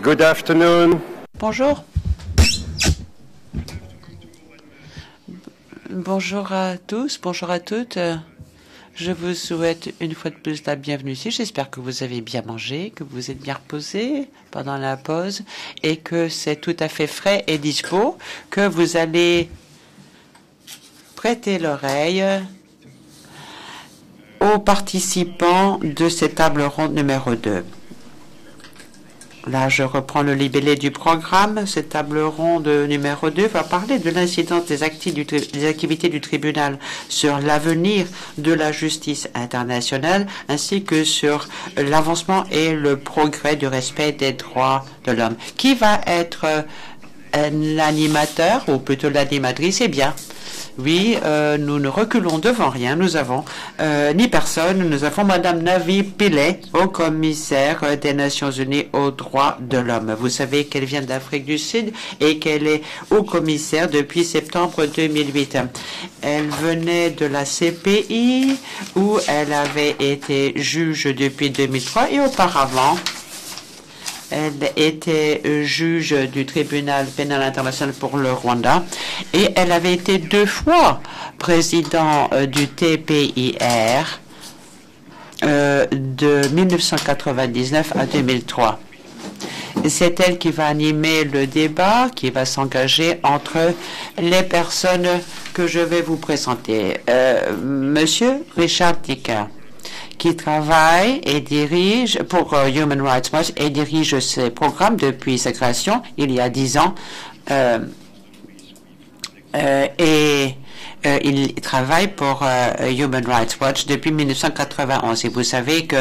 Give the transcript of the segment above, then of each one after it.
Good afternoon. Bonjour. Bonjour à tous, bonjour à toutes. Je vous souhaite une fois de plus la bienvenue ici. J'espère que vous avez bien mangé, que vous êtes bien reposé pendant la pause et que c'est tout à fait frais et dispo, que vous allez prêter l'oreille aux participants de cette table ronde numéro 2. Là, je reprends le libellé du programme. Cette table ronde numéro 2 va parler de l'incidence des activités du tribunal sur l'avenir de la justice internationale, ainsi que sur l'avancement et le progrès du respect des droits de l'homme. Qui va être l'animateur, ou plutôt l'animatrice? Eh bien, oui, nous ne reculons devant rien. Nous avons ni personne. Nous avons Madame Navi Pillay, haut commissaire des Nations Unies aux droits de l'homme. Vous savez qu'elle vient d'Afrique du Sud et qu'elle est haut commissaire depuis septembre 2008. Elle venait de la CPI où elle avait été juge depuis 2003 et auparavant, elle était juge du tribunal pénal international pour le Rwanda et elle avait été 2 fois président du TPIR de 1999 à 2003. C'est elle qui va animer le débat, qui va s'engager entre les personnes que je vais vous présenter. Monsieur Richard Dicker, qui travaille et dirige pour Human Rights Watch et dirige ses programmes depuis sa création il y a 10 ans. Il travaille pour Human Rights Watch depuis 1991 et vous savez que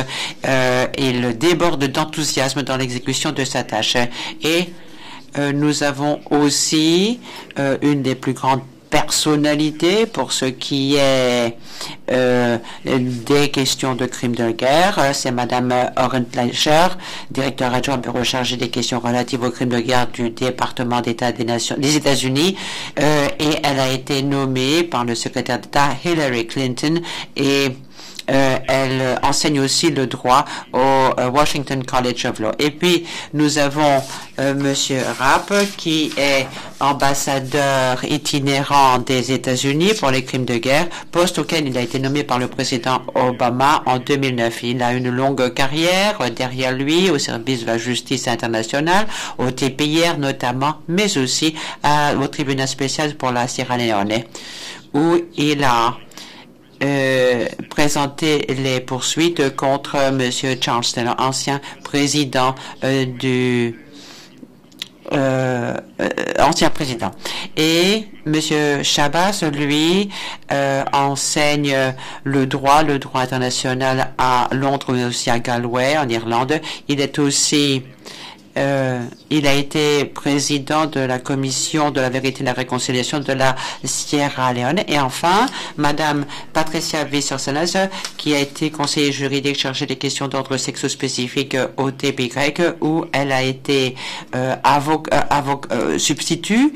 il déborde d'enthousiasme dans l'exécution de sa tâche. Et nous avons aussi une des plus grandes personnalité pour ce qui est des questions de crimes de guerre. C'est Madame Oren Fleischer, directeur adjoint bureau chargé des questions relatives aux crimes de guerre du département d'État des États-Unis. Et elle a été nommée par le secrétaire d'État Hillary Clinton et elle enseigne aussi le droit au Washington College of Law. Et puis, nous avons Monsieur Rapp, qui est ambassadeur itinérant des États-Unis pour les crimes de guerre, poste auquel il a été nommé par le président Obama en 2009. Il a une longue carrière derrière lui au service de la justice internationale, au TPIR notamment, mais aussi au tribunal spécial pour la Sierra Leone, où il a présenter les poursuites contre M. Charleston, ancien président ancien président. Et M. Chabas, lui, enseigne le droit international à Londres, mais aussi à Galway, en Irlande. Il est aussi il a été président de la commission de la vérité et de la réconciliation de la Sierra Leone. Et enfin, Madame Patricia Visser-Salas, qui a été conseiller juridique chargée des questions d'ordre sexo-spécifique au TPY, où elle a été substitut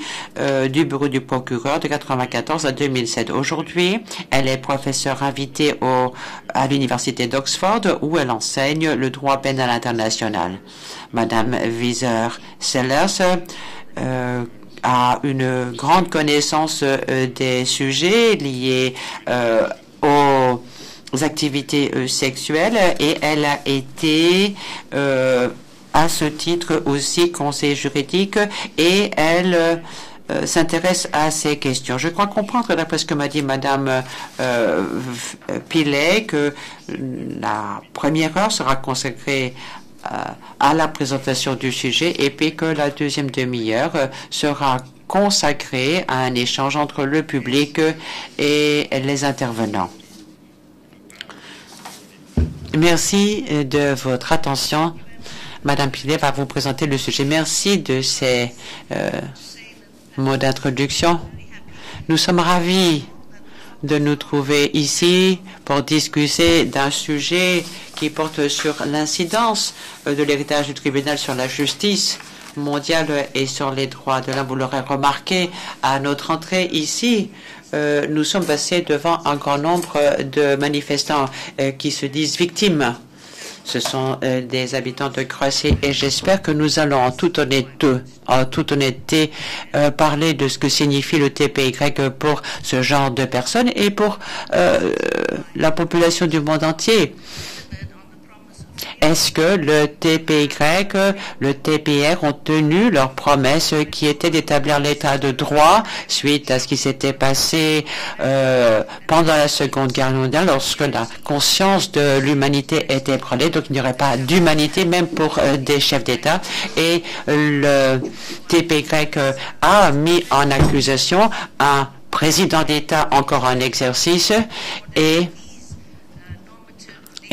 du bureau du procureur de 1994 à 2007. Aujourd'hui, elle est professeure invitée à l'université d'Oxford, où elle enseigne le droit pénal international. Madame Visser-Salas a une grande connaissance des sujets liés aux activités sexuelles et elle a été à ce titre aussi conseiller juridique et elle s'intéresse à ces questions. Je crois comprendre, d'après ce que m'a dit Madame Pillay, que la première heure sera consacrée à la présentation du sujet et puis que la deuxième demi-heure sera consacrée à un échange entre le public et les intervenants. Merci de votre attention. Madame Pillay va vous présenter le sujet. Merci de ces mots d'introduction. Nous sommes ravis de nous trouver ici pour discuter d'un sujet qui porte sur l'incidence de l'héritage du tribunal sur la justice mondiale et sur les droits de l'homme. Vous l'aurez remarqué à notre entrée ici, nous sommes passés devant un grand nombre de manifestants qui se disent victimes Ce sont des habitants de Croatie et j'espère que nous allons en toute honnêteté parler de ce que signifie le TPY pour ce genre de personnes et pour la population du monde entier. Est-ce que le TPY, le TPR ont tenu leur promesse qui était d'établir l'état de droit suite à ce qui s'était passé pendant la Seconde Guerre mondiale lorsque la conscience de l'humanité était ébranlée, donc il n'y aurait pas d'humanité même pour des chefs d'État et le TPY a mis en accusation un président d'État encore en exercice et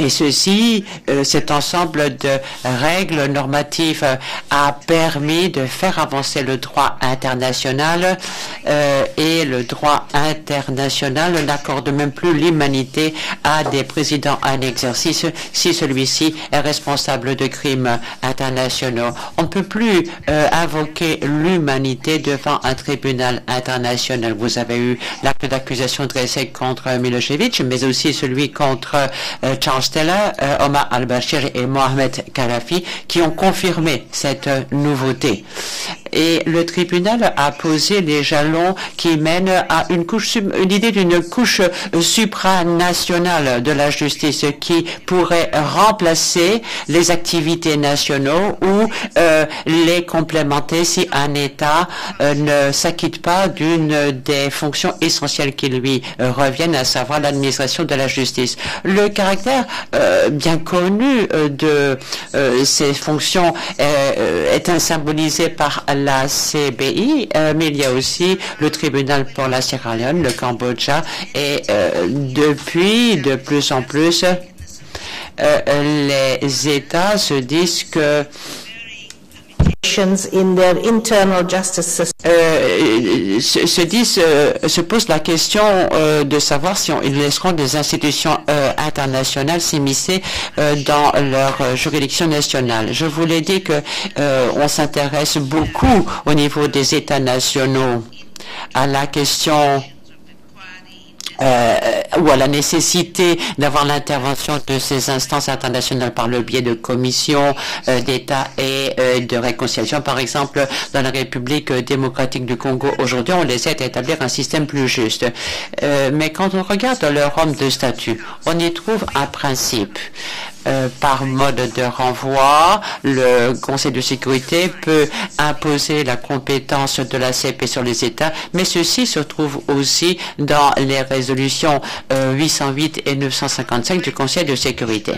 ceci, cet ensemble de règles normatives a permis de faire avancer le droit international et le droit international n'accorde même plus l'humanité à des présidents en exercice si celui-ci est responsable de crimes internationaux. On ne peut plus invoquer l'humanité devant un tribunal international. Vous avez eu l'acte d'accusation dressé contre Milosevic, mais aussi celui contre Charles Taylor, Omar al-Bashir et Mohamed Kadhafi qui ont confirmé cette nouveauté. Et le tribunal a posé les jalons qui mènent à une idée d'une couche supranationale de la justice qui pourrait remplacer les activités nationaux ou les complémenter si un État ne s'acquitte pas d'une des fonctions essentielles qui lui reviennent, à savoir l'administration de la justice. Le caractère bien connu de ces fonctions est symbolisé par la CBI, mais il y a aussi le tribunal pour la Sierra Leone, le Cambodge, et depuis, de plus en plus, les États se disent que in their internal justice system. Se pose la question de savoir si ils laisseront des institutions internationales s'immiscer dans leur juridiction nationale. Je vous l'ai dit que on s'intéresse beaucoup au niveau des États nationaux à la question ou à la nécessité d'avoir l'intervention de ces instances internationales par le biais de commissions d'État et de réconciliation. Par exemple, dans la République démocratique du Congo, aujourd'hui, on les aide à établir un système plus juste. Mais quand on regarde leur homme de statut, on y trouve un principe. Par mode de renvoi, le Conseil de sécurité peut imposer la compétence de la CP sur les États, mais ceci se trouve aussi dans les résolutions 808 et 955 du Conseil de sécurité.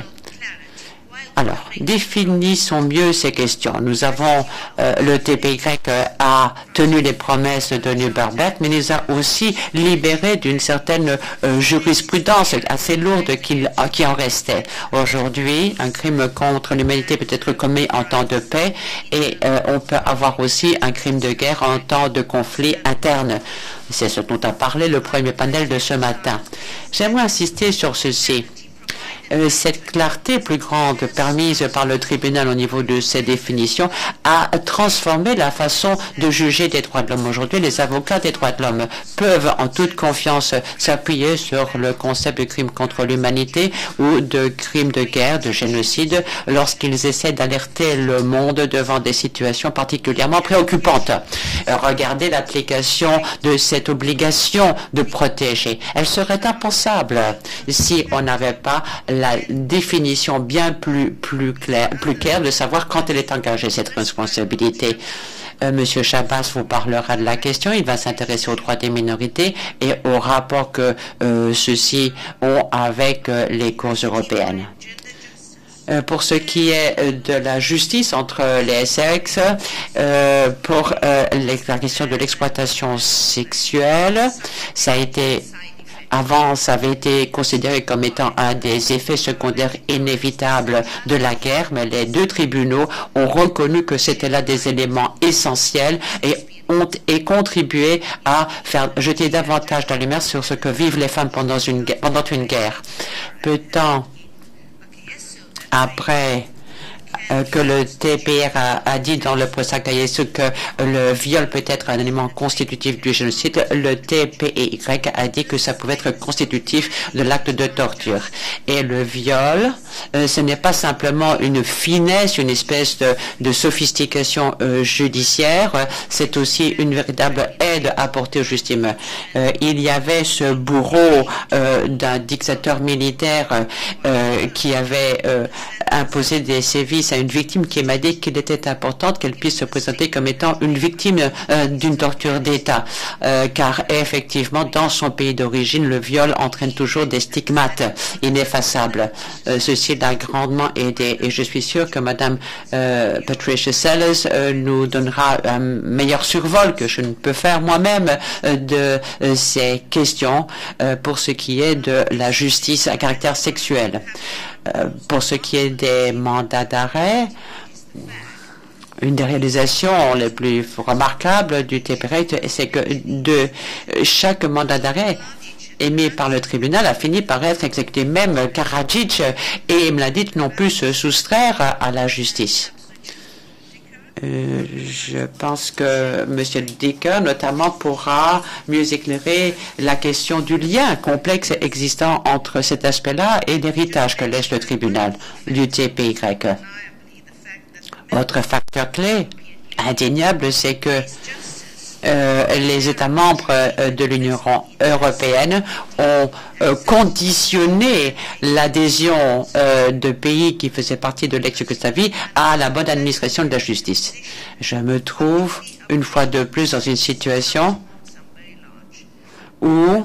Alors, définissons mieux ces questions. Nous avons, le TPY a tenu les promesses de Nuremberg, mais nous a aussi libéré d'une certaine jurisprudence assez lourde qui en restait. Aujourd'hui, un crime contre l'humanité peut être commis en temps de paix et on peut avoir aussi un crime de guerre en temps de conflit interne. C'est ce dont a parlé le premier panel de ce matin. J'aimerais insister sur ceci. Cette clarté plus grande permise par le tribunal au niveau de ces définitions a transformé la façon de juger des droits de l'homme. Aujourd'hui, les avocats des droits de l'homme peuvent en toute confiance s'appuyer sur le concept de crime contre l'humanité ou de crime de guerre, de génocide, lorsqu'ils essaient d'alerter le monde devant des situations particulièrement préoccupantes. Regardez l'application de cette obligation de protéger. Elle serait impensable si on n'avait pas la définition bien plus claire de savoir quand elle est engagée, cette responsabilité. Monsieur Chabas vous parlera de la question. Il va s'intéresser aux droits des minorités et au rapport que ceux-ci ont avec les cours européennes. Pour ce qui est de la justice entre les sex, pour la question de l'exploitation sexuelle, ça a été avant, ça avait été considéré comme étant un des effets secondaires inévitables de la guerre, mais les deux tribunaux ont reconnu que c'était là des éléments essentiels et ont contribué à faire jeter davantage de lumière sur ce que vivent les femmes pendant une guerre. Peu de temps après que le TPR a dit dans le procès ce que le viol peut être un élément constitutif du génocide, le TPY a dit que ça pouvait être constitutif de l'acte de torture. Et le viol ce n'est pas simplement une finesse, une espèce de sophistication judiciaire, c'est aussi une véritable aide apportée aux victimes. Il y avait ce bourreau d'un dictateur militaire qui avait imposé des sévices à une victime qui m'a dit qu'il était important qu'elle puisse se présenter comme étant une victime d'une torture d'État, car effectivement, dans son pays d'origine, le viol entraîne toujours des stigmates ineffaçables. Ceci l'a grandement aidé et je suis sûr que Madame Patricia Sellers nous donnera un meilleur survol que je ne peux faire moi-même de ces questions pour ce qui est de la justice à caractère sexuel. Pour ce qui est des mandats d'arrêt, une des réalisations les plus remarquables du TPREIT, c'est que de chaque mandat d'arrêt émis par le tribunal a fini par être exécuté. Même Karadzic et Mladic n'ont pu se soustraire à la justice. Je pense que M. Dicker, notamment, pourra mieux éclairer la question du lien complexe existant entre cet aspect-là et l'héritage que laisse le tribunal du TPY. Autre facteur clé, indéniable, c'est que les États membres de l'Union européenne ont conditionné l'adhésion de pays qui faisaient partie de l'ex-Yougoslavie à la bonne administration de la justice. Je me trouve une fois de plus dans une situation où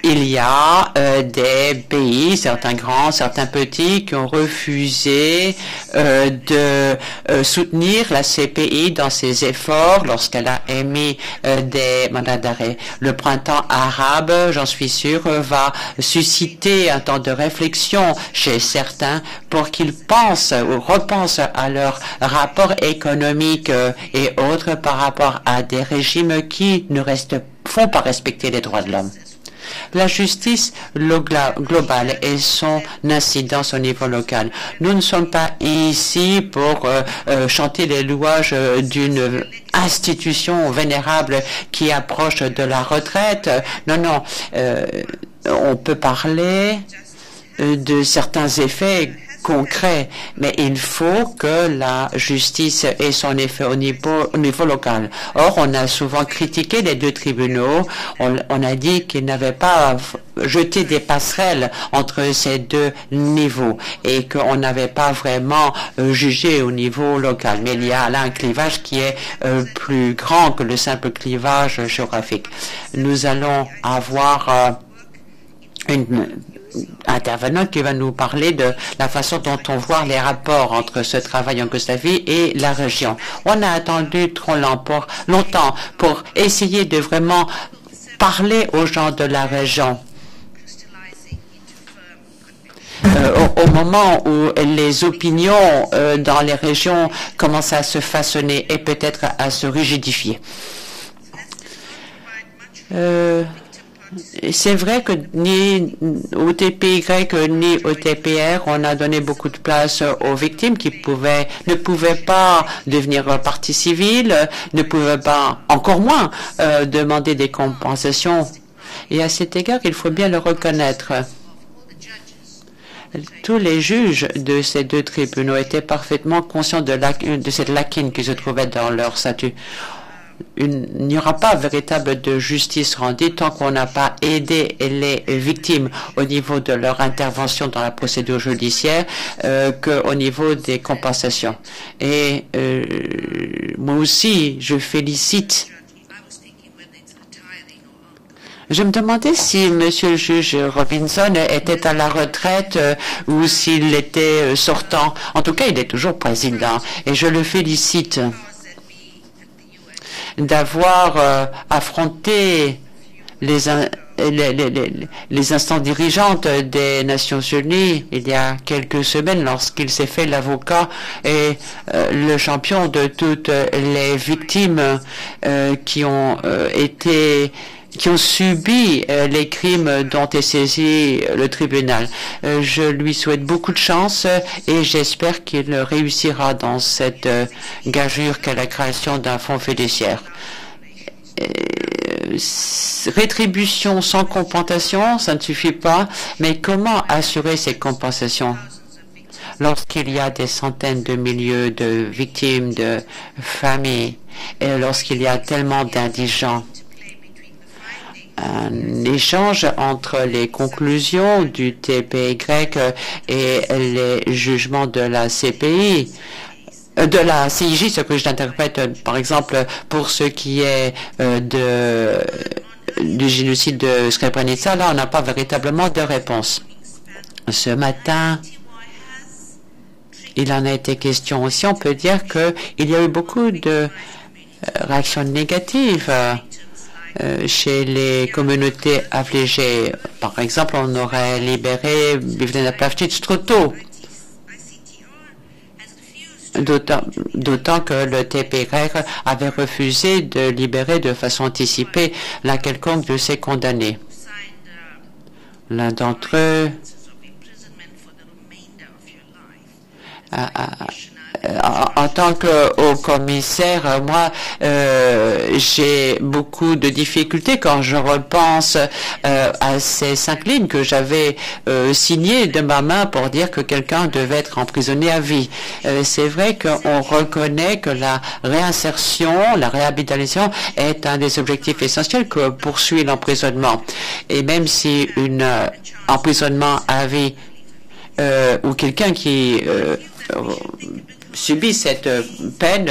il y a des pays, certains grands, certains petits, qui ont refusé de soutenir la CPI dans ses efforts lorsqu'elle a émis des mandats d'arrêt. Le printemps arabe, j'en suis sûr, va susciter un temps de réflexion chez certains pour qu'ils pensent ou repensent à leur rapport économique et autres par rapport à des régimes qui ne font pas respecter les droits de l'homme. La justice globale et son incidence au niveau local. Nous ne sommes pas ici pour chanter les louanges d'une institution vénérable qui approche de la retraite. Non, non. On peut parler de certains effets concret, mais il faut que la justice ait son effet au niveau local. Or, on a souvent critiqué les deux tribunaux. On a dit qu'ils n'avaient pas jeté des passerelles entre ces deux niveaux et qu'on n'avait pas vraiment jugé au niveau local. Mais il y a là un clivage qui est plus grand que le simple clivage géographique. Nous allons avoir une intervenant qui va nous parler de la façon dont on voit les rapports entre ce travail en Yougoslavie et la région. On a attendu trop longtemps pour essayer de vraiment parler aux gens de la région. Au moment où les opinions dans les régions commencent à se façonner et peut-être à se rigidifier. C'est vrai que ni au TPY ni au TPR, on a donné beaucoup de place aux victimes qui ne pouvaient pas devenir partie civile, ne pouvaient pas, encore moins, demander des compensations. Et à cet égard, il faut bien le reconnaître. Tous les juges de ces deux tribunaux étaient parfaitement conscients de cette lacune qui se trouvait dans leur statut. Il n'y aura pas véritable de justice rendue tant qu'on n'a pas aidé les victimes au niveau de leur intervention dans la procédure judiciaire qu'au niveau des compensations. Et moi aussi, je félicite. Je me demandais si Monsieur le juge Robinson était à la retraite ou s'il était sortant. En tout cas, il est toujours président et je le félicite d'avoir affronté les instances dirigeantes des Nations Unies il y a quelques semaines lorsqu'il s'est fait l'avocat et le champion de toutes les victimes qui ont subi les crimes dont est saisi le tribunal. Je lui souhaite beaucoup de chance et j'espère qu'il réussira dans cette gageure qu'est la création d'un fonds fiduciaire. Rétribution sans compensation, ça ne suffit pas, mais comment assurer ces compensations? lorsqu'il y a des centaines de milliers de victimes, de familles, et lorsqu'il y a tellement d'indigents, un échange entre les conclusions du TPY et les jugements de la CPI, de la CIJ, ce que je l'interprète, par exemple, pour ce qui est du génocide de Srebrenica, là, on n'a pas véritablement de réponse. Ce matin, il en a été question aussi. On peut dire qu'il y a eu beaucoup de réactions négatives chez les communautés affligées. Par exemple, on aurait libéré Biljana Plavšić trop tôt. D'autant que le TPR avait refusé de libérer de façon anticipée la quelconque de ces condamnés. L'un d'entre eux en tant que haut commissaire, moi, j'ai beaucoup de difficultés quand je repense à ces 5 lignes que j'avais signées de ma main pour dire que quelqu'un devait être emprisonné à vie. C'est vrai qu'on reconnaît que la réinsertion, la réhabilitation est un des objectifs essentiels que poursuit l'emprisonnement. Et même si un emprisonnement à vie ou quelqu'un qui subit cette peine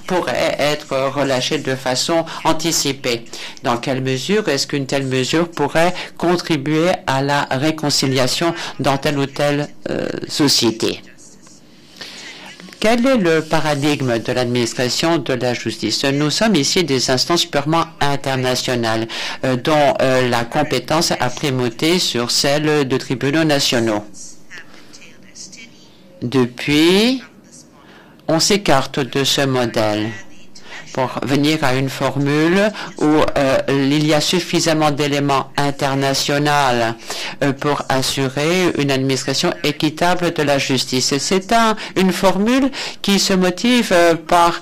pourrait être relâché de façon anticipée. Dans quelle mesure est-ce qu'une telle mesure pourrait contribuer à la réconciliation dans telle ou telle société? Quel est le paradigme de l'administration de la justice? Nous sommes ici des instances purement internationales dont la compétence a primauté sur celle de tribunaux nationaux. Depuis, on s'écarte de ce modèle pour venir à une formule où il y a suffisamment d'éléments internationaux pour assurer une administration équitable de la justice. Et c'est une formule qui se motive par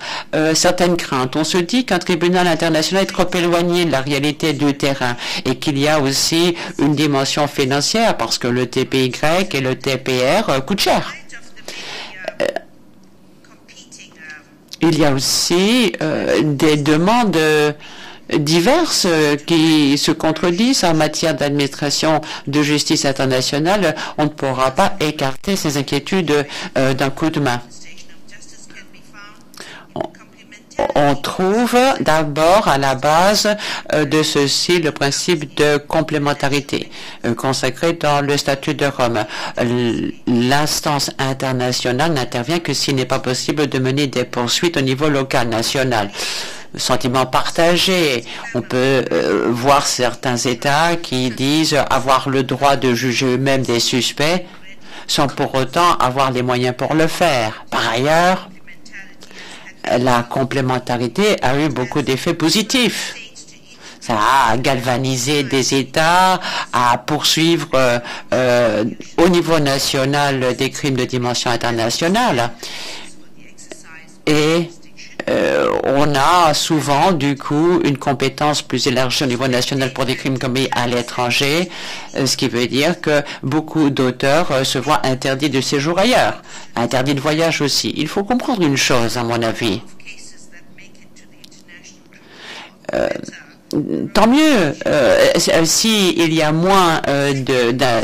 certaines craintes. On se dit qu'un tribunal international est trop éloigné de la réalité du terrain et qu'il y a aussi une dimension financière parce que le TPY et le TPR coûtent cher. Il y a aussi des demandes diverses qui se contredisent en matière d'administration de justice internationale. On ne pourra pas écarter ces inquiétudes d'un coup de main. On trouve d'abord à la base de ceci le principe de complémentarité consacré dans le statut de Rome. L'instance internationale n'intervient que s'il n'est pas possible de mener des poursuites au niveau local, national. Sentiment partagé. On peut voir certains États qui disent avoir le droit de juger eux-mêmes des suspects sans pour autant avoir les moyens pour le faire. Par ailleurs, la complémentarité a eu beaucoup d'effets positifs. Ça a galvanisé des États à poursuivre au niveau national des crimes de dimension internationale. Et on a souvent, du coup, une compétence plus élargie au niveau national pour des crimes commis à l'étranger, ce qui veut dire que beaucoup d'auteurs se voient interdits de séjour ailleurs, interdits de voyage aussi. Il faut comprendre une chose, à mon avis. Tant mieux s'il y a moins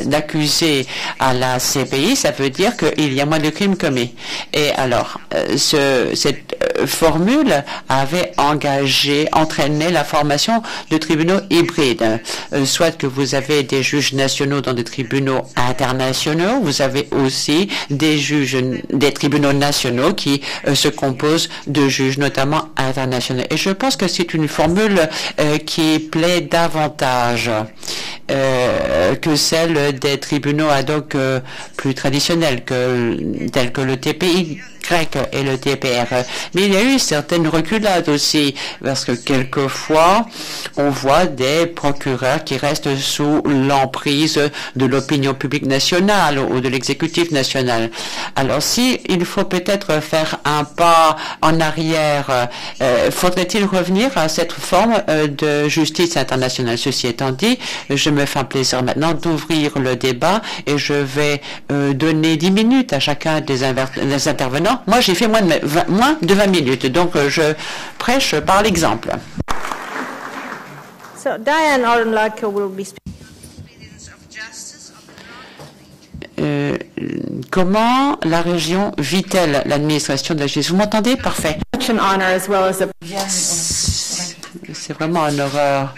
d'accusés à la CPI, ça veut dire qu'il y a moins de crimes commis. Et alors, cette formule avait entraîné la formation de tribunaux hybrides. Soit que vous avez des juges nationaux dans des tribunaux internationaux, vous avez aussi des tribunaux nationaux qui se composent de juges notamment internationaux. Et je pense que c'est une formule qui plaît davantage que celle des tribunaux ad hoc plus traditionnels, tels que le TPY et le TPR. Mais il y a eu certaines reculades aussi, parce que quelquefois, on voit des procureurs qui restent sous l'emprise de l'opinion publique nationale ou de l'exécutif national. Alors, si il faut peut-être faire un pas en arrière, faudrait-il revenir à cette forme de justice internationale? Ceci étant dit, je me fais un plaisir maintenant d'ouvrir le débat et je vais donner 10 minutes à chacun des intervenants. Moi, j'ai fait moins de 20 minutes, donc je prêche par l'exemple. So Diane Orenlake will be comment la région vit-elle l'administration de la justice? Vous m'entendez? Parfait. C'est vraiment un honneur,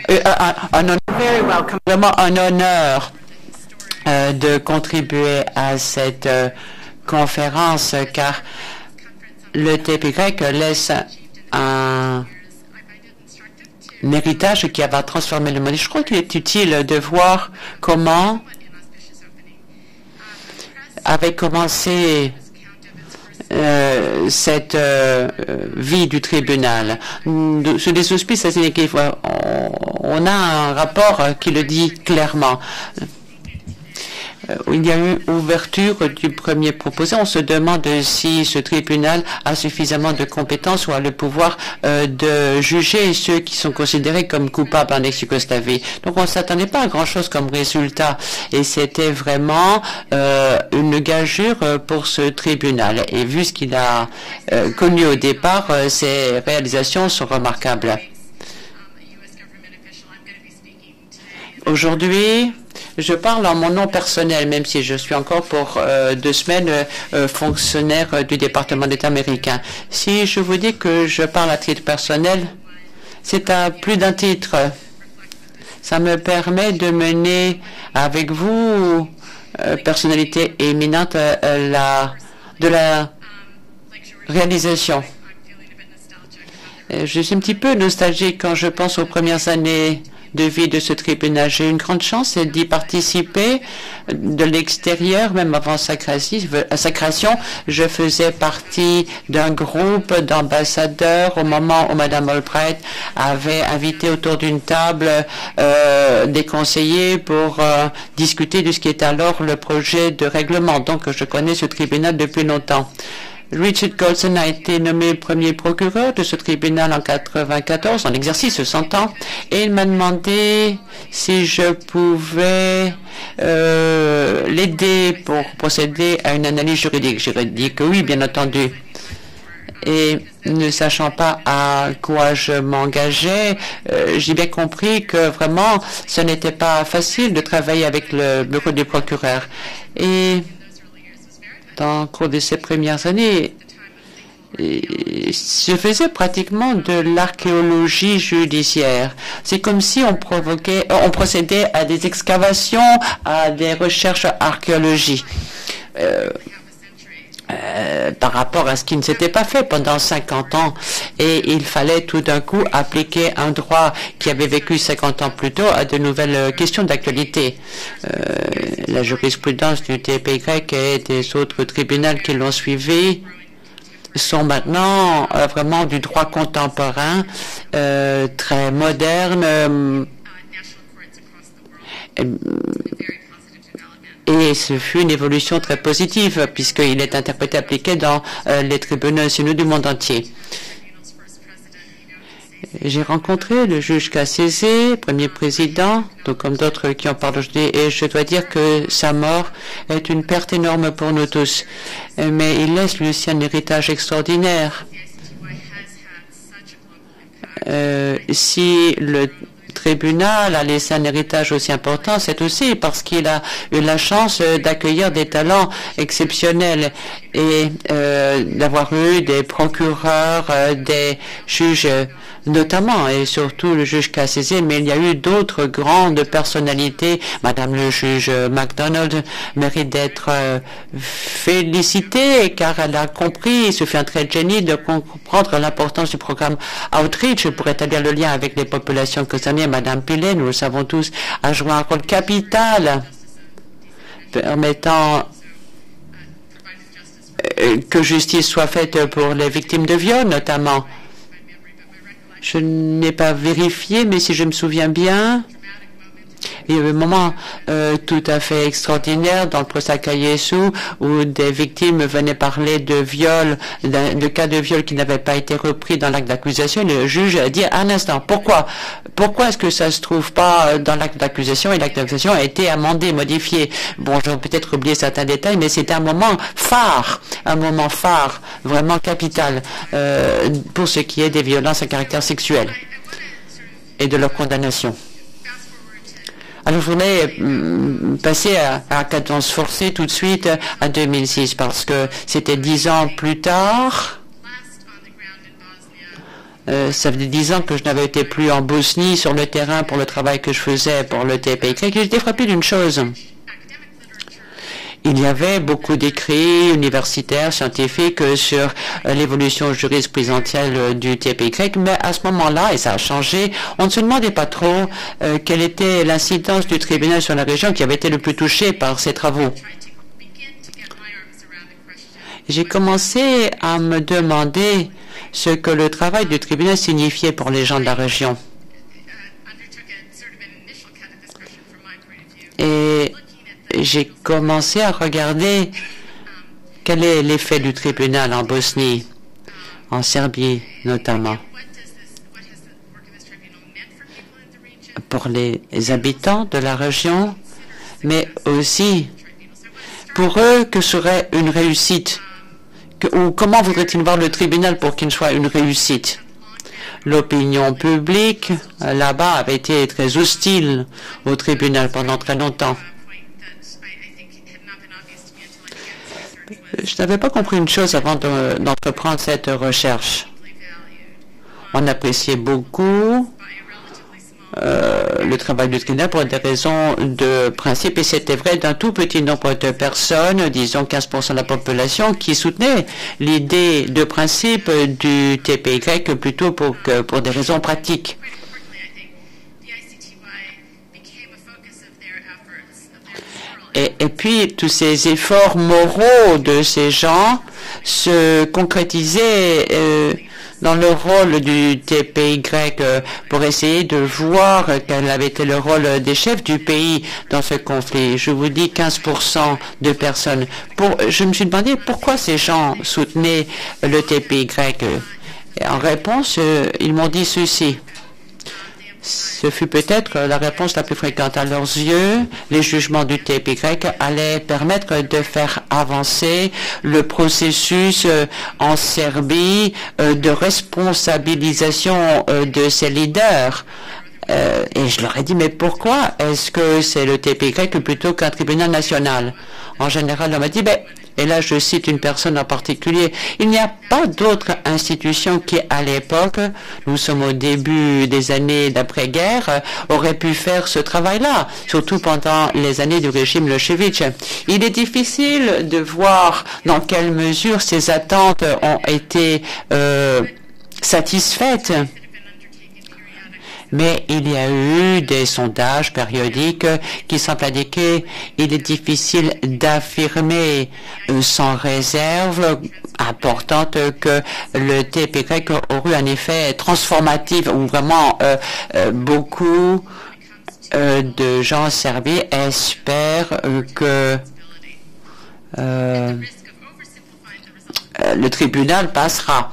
vraiment un honneur de contribuer à cette conférence, car le TPY laisse un héritage qui va transformer le monde. Je crois qu'il est utile de voir comment avait commencé cette vie du tribunal. Sous des auspices assez négatifs, on a un rapport qui le dit clairement. Il y a eu ouverture du premier proposé. On se demande si ce tribunal a suffisamment de compétences ou a le pouvoir de juger ceux qui sont considérés comme coupables en ex-Yougoslavie. Donc on ne s'attendait pas à grand-chose comme résultat. Et c'était vraiment une gageure pour ce tribunal. Et vu ce qu'il a connu au départ, ses réalisations sont remarquables. Aujourd'hui, je parle en mon nom personnel, même si je suis encore pour 2 semaines fonctionnaire du département d'État américain. Si je vous dis que je parle à titre personnel, c'est à plus d'un titre. Ça me permet de mener avec vous, personnalité éminente, de la réalisation. Je suis un petit peu nostalgique quand je pense aux premières années de vie de ce tribunal. J'ai eu une grande chance d'y participer de l'extérieur, même avant sa création. Je faisais partie d'un groupe d'ambassadeurs au moment où Mme Albright avait invité autour d'une table des conseillers pour discuter de ce qui était alors le projet de règlement. Donc, je connais ce tribunal depuis longtemps. Richard Golson a été nommé premier procureur de ce tribunal en 1994, en exercice de 100 ans, et il m'a demandé si je pouvais l'aider pour procéder à une analyse juridique. J'ai dit que oui, bien entendu. Et ne sachant pas à quoi je m'engageais, j'ai bien compris que vraiment, ce n'était pas facile de travailler avec le bureau du procureur. Et au cours de ces premières années, je faisais pratiquement de l'archéologie judiciaire. C'est comme si on procédait à des excavations, à des recherches archéologiques. Par rapport à ce qui ne s'était pas fait pendant 50 ans. Et il fallait tout d'un coup appliquer un droit qui avait vécu 50 ans plus tôt à de nouvelles questions d'actualité. La jurisprudence du TPY et des autres tribunaux qui l'ont suivi sont maintenant vraiment du droit contemporain, très moderne, et ce fut une évolution très positive puisqu'il est interprété, appliqué dans les tribunaux nationaux du monde entier. J'ai rencontré le juge Cassese, premier président, tout comme d'autres qui en parlent aujourd'hui, et je dois dire que sa mort est une perte énorme pour nous tous. Mais il laisse lui aussi un héritage extraordinaire. Si le tribunal a laissé un héritage aussi important, c'est aussi parce qu'il a eu la chance d'accueillir des talents exceptionnels et d'avoir eu des procureurs, des juges notamment et surtout le juge Cassese, mais il y a eu d'autres grandes personnalités. Madame le juge MacDonald mérite d'être félicitée car elle a compris, ce fut un trait de génie de comprendre l'importance du programme Outreach pour établir le lien avec les populations concernées. Madame Pillay, nous le savons tous, a joué un rôle capital permettant que justice soit faite pour les victimes de viol, notamment. Je n'ai pas vérifié, mais si je me souviens bien, il y a eu un moment tout à fait extraordinaire dans le procès à Kayesu où des victimes venaient parler de viol, de cas de viol qui n'avaient pas été repris dans l'acte d'accusation. Le juge a dit un instant, pourquoi est-ce que ça se trouve pas dans l'acte d'accusation et l'acte d'accusation a été amendé, modifié. Bon, j'ai peut-être oublié certains détails, mais c'est un moment phare, vraiment capital pour ce qui est des violences à caractère sexuel et de leur condamnation. Alors, je voulais passer à cadence forcée tout de suite à 2006 parce que c'était 10 ans plus tard. Ça faisait 10 ans que je n'avais été plus en Bosnie sur le terrain pour le travail que je faisais pour le TPY. J'ai été frappé d'une chose. Il y avait beaucoup d'écrits universitaires, scientifiques sur l'évolution jurisprudentielle du TPY, mais à ce moment-là, et ça a changé, on ne se demandait pas trop quelle était l'incidence du tribunal sur la région qui avait été le plus touchée par ces travaux. J'ai commencé à me demander ce que le travail du tribunal signifiait pour les gens de la région. Et j'ai commencé à regarder quel est l'effet du tribunal en Bosnie, en Serbie notamment, pour les habitants de la région, mais aussi pour eux que serait une réussite, ou comment voudrait-il voir le tribunal pour qu'il soit une réussite. L'opinion publique là-bas avait été très hostile au tribunal pendant très longtemps. Je n'avais pas compris une chose avant d'entreprendre cette recherche. On appréciait beaucoup le travail du tribunal pour des raisons de principe, et c'était vrai d'un tout petit nombre de personnes, disons 15% de la population, qui soutenaient l'idée de principe du TPY plutôt pour des raisons pratiques. Et puis, tous ces efforts moraux de ces gens se concrétisaient dans le rôle du TPY pour essayer de voir quel avait été le rôle des chefs du pays dans ce conflit. Je vous dis 15% de personnes. Je me suis demandé pourquoi ces gens soutenaient le TPY. Et en réponse, ils m'ont dit ceci. Ce fut peut-être la réponse la plus fréquente. À leurs yeux, les jugements du TPY allaient permettre de faire avancer le processus en Serbie de responsabilisation de ses leaders. Et je leur ai dit, mais pourquoi est-ce que c'est le TPY plutôt qu'un tribunal national? En général, on m'a dit, et là je cite une personne en particulier, il n'y a pas d'autre institution qui, à l'époque, nous sommes au début des années d'après-guerre, aurait pu faire ce travail-là, surtout pendant les années du régime Milošević. Il est difficile de voir dans quelle mesure ces attentes ont été satisfaites. Mais il y a eu des sondages périodiques qui semblent indiquer qu'il est difficile d'affirmer sans réserve importante que le TPY aurait eu un effet transformatif où vraiment beaucoup de gens en Serbie espèrent que le tribunal passera.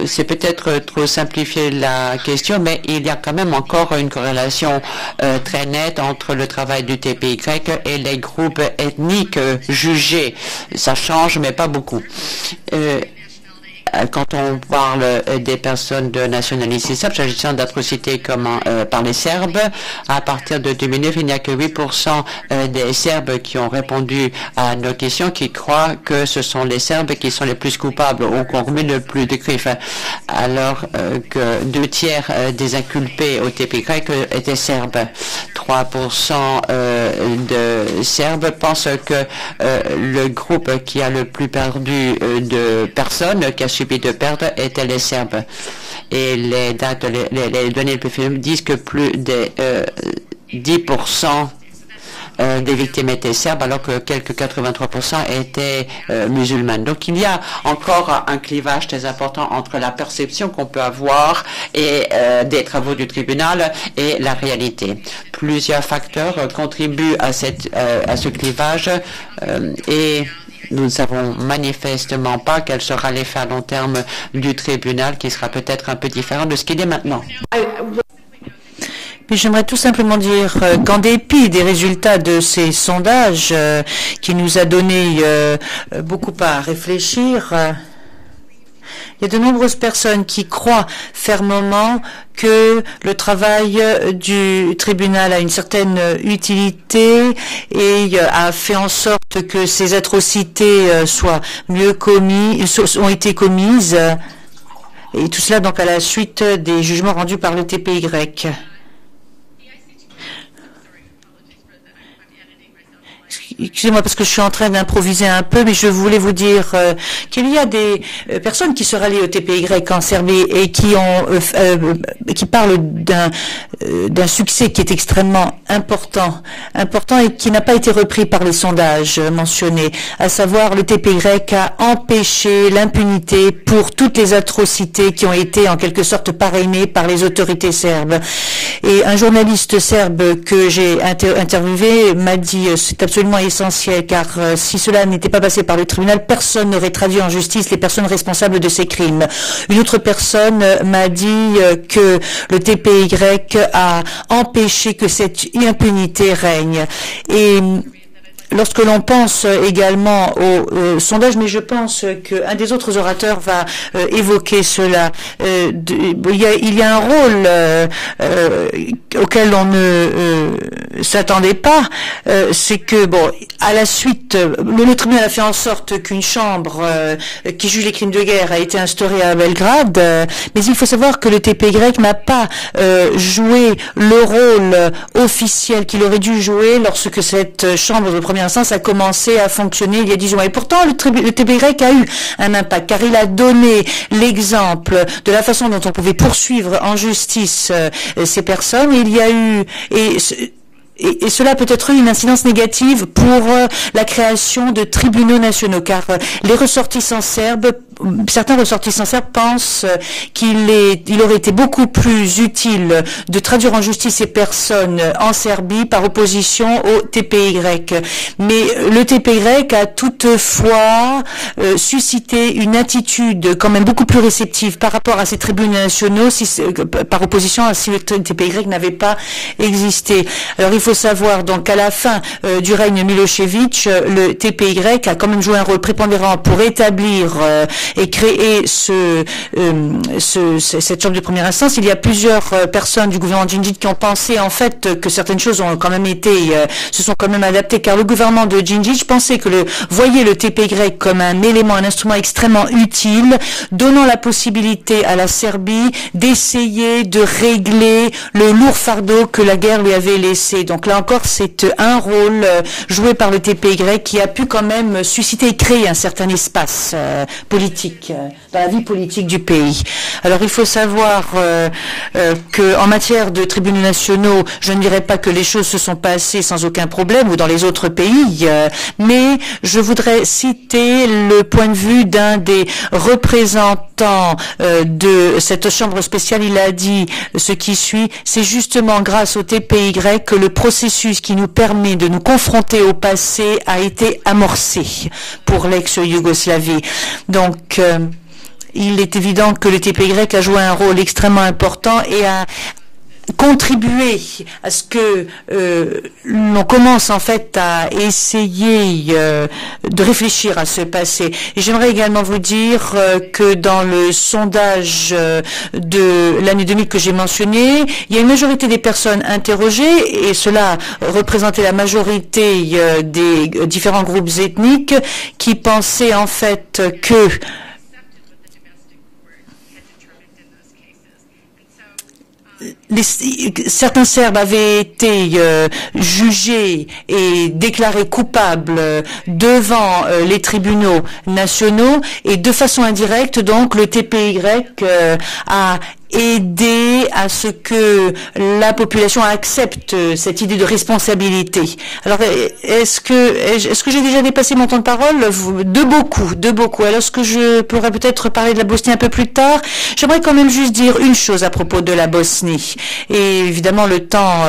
C'est peut-être trop simplifier la question, mais il y a quand même encore une corrélation très nette entre le travail du TPY et les groupes ethniques jugés. Ça change, mais pas beaucoup. Quand on parle des personnes de nationalité serbe, s'agissant d'atrocités par les Serbes, à partir de 2009, il n'y a que 8% des Serbes qui ont répondu à nos questions, qui croient que ce sont les Serbes qui sont les plus coupables ou qu'on remet le plus de griffes, alors que 2/3 des inculpés au TPY étaient Serbes. 3% de Serbes pensent que le groupe qui a le plus perdu de personnes, qui a subi de perdre, étaient les Serbes. Et les données les plus fiables disent que plus de 10% des victimes étaient serbes, alors que quelques 83% étaient musulmanes. Donc il y a encore un clivage très important entre la perception qu'on peut avoir et des travaux du tribunal et la réalité. Plusieurs facteurs contribuent à ce clivage et nous ne savons manifestement pas quel sera l'effet à long terme du tribunal, qui sera peut-être un peu différent de ce qu'il est maintenant. Puis j'aimerais tout simplement dire qu'en dépit des résultats de ces sondages qui nous a donné beaucoup à réfléchir, il y a de nombreuses personnes qui croient fermement que le travail du tribunal a une certaine utilité et a fait en sorte que ces atrocités ont été commises, et tout cela donc à la suite des jugements rendus par le TPY. Excusez-moi parce que je suis en train d'improviser un peu, mais je voulais vous dire qu'il y a des personnes qui se rallient au TPY en Serbie et qui parlent d'un succès qui est extrêmement important et qui n'a pas été repris par les sondages mentionnés, à savoir le TPY a empêché l'impunité pour toutes les atrocités qui ont été en quelque sorte parrainées par les autorités serbes. Et un journaliste serbe que j'ai interviewé m'a dit c'est absolument essentiel, car si cela n'était pas passé par le tribunal, personne n'aurait traduit en justice les personnes responsables de ces crimes. Une autre personne m'a dit que le TPY a empêché que cette impunité règne. Et lorsque l'on pense également au sondage, mais je pense qu'un des autres orateurs va évoquer cela, il y a un rôle auquel on ne s'attendait pas, c'est que, bon, à la suite, le tribunal a fait en sorte qu'une chambre qui juge les crimes de guerre a été instaurée à Belgrade, mais il faut savoir que le TPY n'a pas joué le rôle officiel qu'il aurait dû jouer lorsque cette chambre de première instance a commencé à fonctionner il y a 10 mois. Et pourtant, le TPY a eu un impact, car il a donné l'exemple de la façon dont on pouvait poursuivre en justice ces personnes. Et il y a eu... Et cela peut être une incidence négative pour la création de tribunaux nationaux, car les ressortissants serbes, certains ressortissants serbes pensent qu'il aurait été beaucoup plus utile de traduire en justice ces personnes en Serbie par opposition au TPY. Mais le TPY a toutefois suscité une attitude quand même beaucoup plus réceptive par rapport à ces tribunaux nationaux, par opposition à si le TPY n'avait pas existé. Alors il faut savoir donc qu'à la fin du règne Milošević, le TPY a quand même joué un rôle prépondérant pour établir et créer cette chambre de première instance. Il y a plusieurs personnes du gouvernement Djindjic qui ont pensé en fait que certaines choses ont quand même se sont quand même adaptées, car le gouvernement de Djindjic pensait voyait le TPY comme un élément, un instrument extrêmement utile, donnant la possibilité à la Serbie d'essayer de régler le lourd fardeau que la guerre lui avait laissé. Donc là encore, c'est un rôle joué par le TPY qui a pu quand même susciter et créer un certain espace politique dans la vie politique du pays. Alors il faut savoir qu'en matière de tribunaux nationaux, je ne dirais pas que les choses se sont passées sans aucun problème ou dans les autres pays, mais je voudrais citer le point de vue d'un des représentants de cette chambre spéciale. Il a dit ce qui suit: c'est justement grâce au TPY que le processus qui nous permet de nous confronter au passé a été amorcé pour l'ex-Yougoslavie. Donc, il est évident que le TPY a joué un rôle extrêmement important et a contribué à ce que l'on commence en fait à essayer de réfléchir à ce passé. Et j'aimerais également vous dire que dans le sondage de l'année 2000 que j'ai mentionné, il y a une majorité des personnes interrogées, et cela représentait la majorité des différents groupes ethniques, qui pensaient en fait que certains Serbes avaient été jugés et déclarés coupables devant les tribunaux nationaux, et de façon indirecte, donc, le TPY a aider à ce que la population accepte cette idée de responsabilité. Alors, est-ce que j'ai déjà dépassé mon temps de parole? De beaucoup. Alors, est-ce que je pourrais peut-être parler de la Bosnie un peu plus tard? J'aimerais quand même juste dire une chose à propos de la Bosnie. Et évidemment, le temps,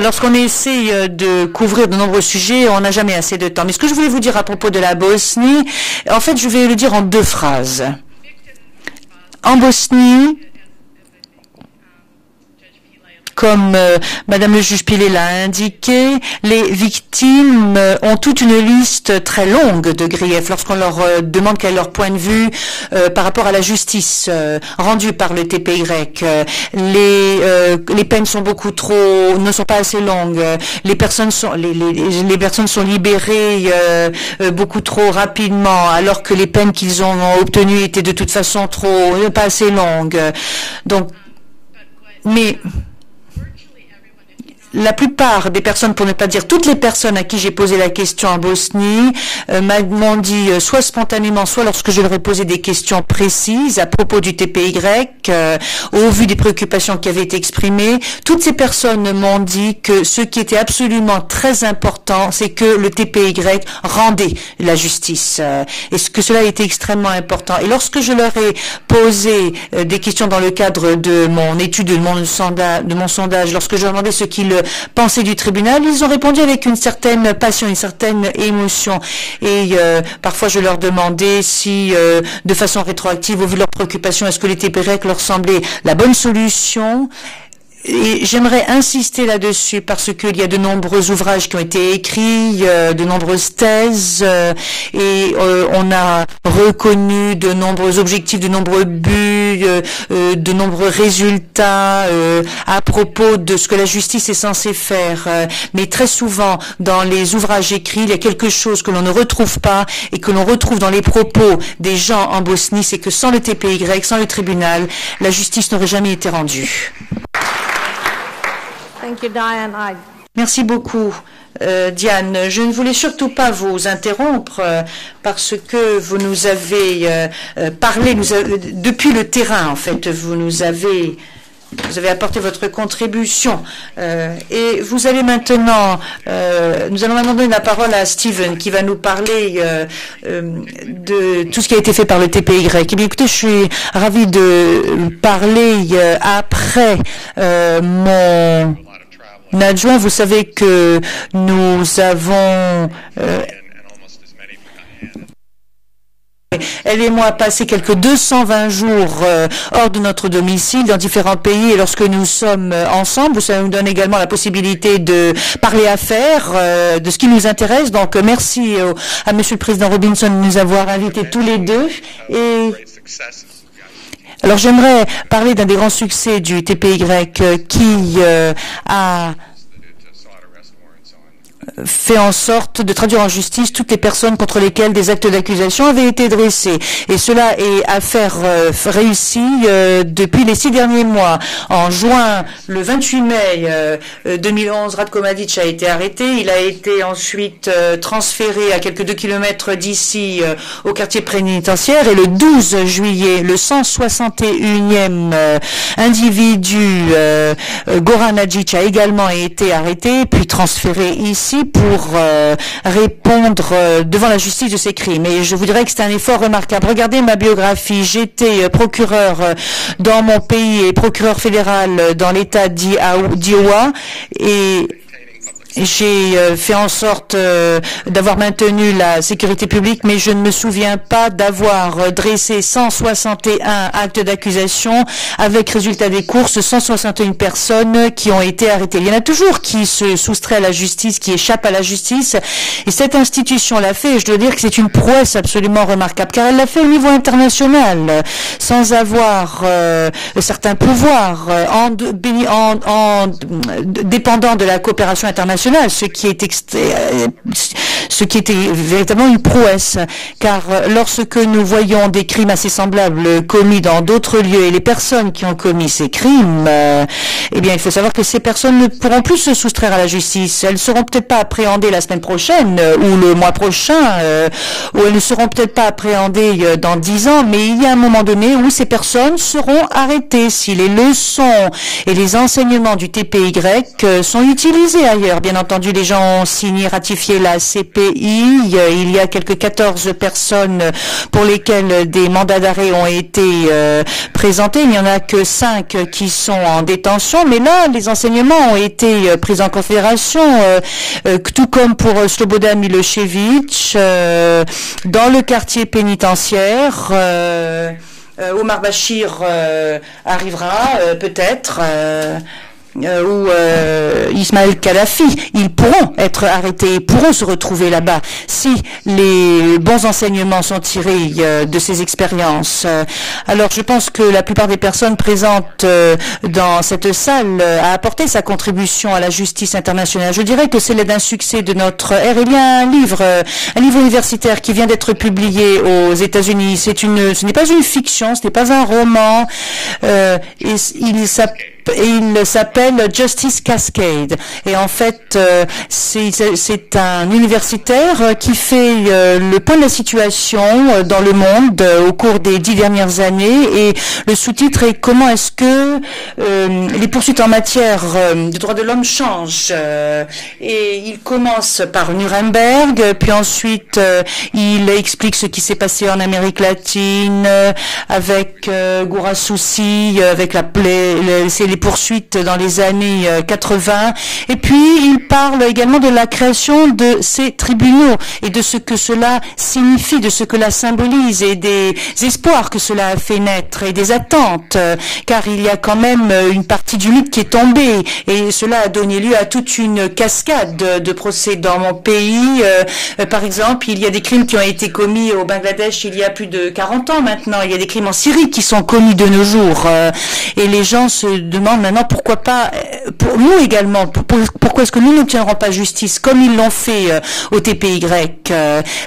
lorsqu'on essaie de couvrir de nombreux sujets, on n'a jamais assez de temps. Mais ce que je voulais vous dire à propos de la Bosnie, en fait, je vais le dire en 2 phrases. En Bosnie, comme Madame le juge Pillet l'a indiqué, les victimes ont toute une liste très longue de griefs lorsqu'on leur demande quel est leur point de vue par rapport à la justice rendue par le TPY. Les peines ne sont pas assez longues. Les personnes sont libérées beaucoup trop rapidement, alors que les peines qu'ils ont obtenues étaient de toute façon pas assez longues. Donc, mais la plupart des personnes, pour ne pas dire toutes les personnes à qui j'ai posé la question en Bosnie, m'ont dit soit spontanément, soit lorsque je leur ai posé des questions précises à propos du TPY, au vu des préoccupations qui avaient été exprimées, toutes ces personnes m'ont dit que ce qui était absolument très important, c'est que le TPY rendait la justice, et que cela était extrêmement important. Et lorsque je leur ai posé des questions dans le cadre de mon étude, de mon sondage, lorsque je leur ai demandé ce qu'ils pensaient du tribunal, ils ont répondu avec une certaine passion, une certaine émotion. Et parfois, je leur demandais si, de façon rétroactive, au vu de leurs préoccupations, est-ce que les TPY leur semblait la bonne solution? Et j'aimerais insister là-dessus parce qu'il y a de nombreux ouvrages qui ont été écrits, de nombreuses thèses, et on a reconnu de nombreux objectifs, de nombreux buts, de nombreux résultats à propos de ce que la justice est censée faire. Mais très souvent, dans les ouvrages écrits, il y a quelque chose que l'on ne retrouve pas et que l'on retrouve dans les propos des gens en Bosnie, c'est que sans le TPY, sans le tribunal, la justice n'aurait jamais été rendue. Thank you, Diane. Merci beaucoup, Diane. Je ne voulais surtout pas vous interrompre parce que vous nous avez parlé depuis le terrain, en fait. Vous avez apporté votre contribution. Et vous allez maintenant, nous allons maintenant donner la parole à Steven qui va nous parler de tout ce qui a été fait par le TPY. Eh bien, écoutez, je suis ravie de parler après mon adjoint. Vous savez que nous avons elle et moi passé quelques 220 jours hors de notre domicile dans différents pays, et lorsque nous sommes ensemble, ça nous donne également la possibilité de parler affaires, de ce qui nous intéresse. Donc merci à Monsieur le Président Robinson de nous avoir invités tous les deux. Et alors j'aimerais parler d'un des grands succès du TPY qui a fait en sorte de traduire en justice toutes les personnes contre lesquelles des actes d'accusation avaient été dressés. Et cela est affaire réussie depuis les 6 derniers mois. En juin, le 28 mai 2011, Ratko Mladic a été arrêté. Il a été ensuite transféré à quelques 2 kilomètres d'ici au quartier pénitentiaire. Et le 12 juillet, le 161e individu, Goran Hadžić, a également été arrêté, puis transféré ici pour répondre devant la justice de ses crimes. Et je vous dirais que c'est un effort remarquable. Regardez ma biographie. J'étais procureur dans mon pays et procureur fédéral dans l'État d'Iowa, et j'ai fait en sorte d'avoir maintenu la sécurité publique, mais je ne me souviens pas d'avoir dressé 161 actes d'accusation avec résultat des courses, 161 personnes qui ont été arrêtées. Il y en a toujours qui se soustraient à la justice, qui échappent à la justice, et cette institution l'a fait, et je dois dire que c'est une prouesse absolument remarquable, car elle l'a fait au niveau international, sans avoir certains pouvoirs, en dépendant de la coopération internationale internationale, ce qui était véritablement une prouesse, car lorsque nous voyons des crimes assez semblables commis dans d'autres lieux et les personnes qui ont commis ces crimes, eh bien, il faut savoir que ces personnes ne pourront plus se soustraire à la justice. Elles seront peut-être pas appréhendées la semaine prochaine ou le mois prochain, ou elles ne seront peut-être pas appréhendées dans 10 ans, mais il y a un moment donné où ces personnes seront arrêtées si les leçons et les enseignements du TPY sont utilisés ailleurs. Bien entendu, les gens ont signé, ratifié la CPI. Il y a quelques 14 personnes pour lesquelles des mandats d'arrêt ont été présentés. Il n'y en a que 5 qui sont en détention, mais là, les enseignements ont été pris en considération, tout comme pour Slobodan Milošević, dans le quartier pénitentiaire. Omar Bashir arrivera peut-être. Ou Ismaël Kadhafi, ils pourront être arrêtés, ils pourront se retrouver là-bas si les bons enseignements sont tirés de ces expériences. Alors je pense que la plupart des personnes présentes dans cette salle a apporté sa contribution à la justice internationale. Je dirais que c'est l'aide d'un succès de notre ère. Il y a un livre universitaire qui vient d'être publié aux États-Unis. Ce n'est pas une fiction, ce n'est pas un roman. Il s'appelle Justice Cascade. Et en fait, c'est un universitaire qui fait le point de la situation dans le monde au cours des 10 dernières années. Et le sous-titre est comment est-ce que les poursuites en matière de droits de l'homme changent. Et il commence par Nuremberg, puis ensuite il explique ce qui s'est passé en Amérique latine avec Gourasoussi, avec les poursuites dans les années 80. Et puis, il parle également de la création de ces tribunaux et de ce que cela signifie, de ce que cela symbolise et des espoirs que cela a fait naître et des attentes, car il y a quand même une partie du mythe qui est tombée et cela a donné lieu à toute une cascade de procès dans mon pays. Par exemple, il y a des crimes qui ont été commis au Bangladesh il y a plus de 40 ans maintenant. Il y a des crimes en Syrie qui sont commis de nos jours. Et les gens se demandent maintenant pourquoi pas, pour nous également, pourquoi est-ce que nous n'obtiendrons pas justice comme ils l'ont fait au TPY.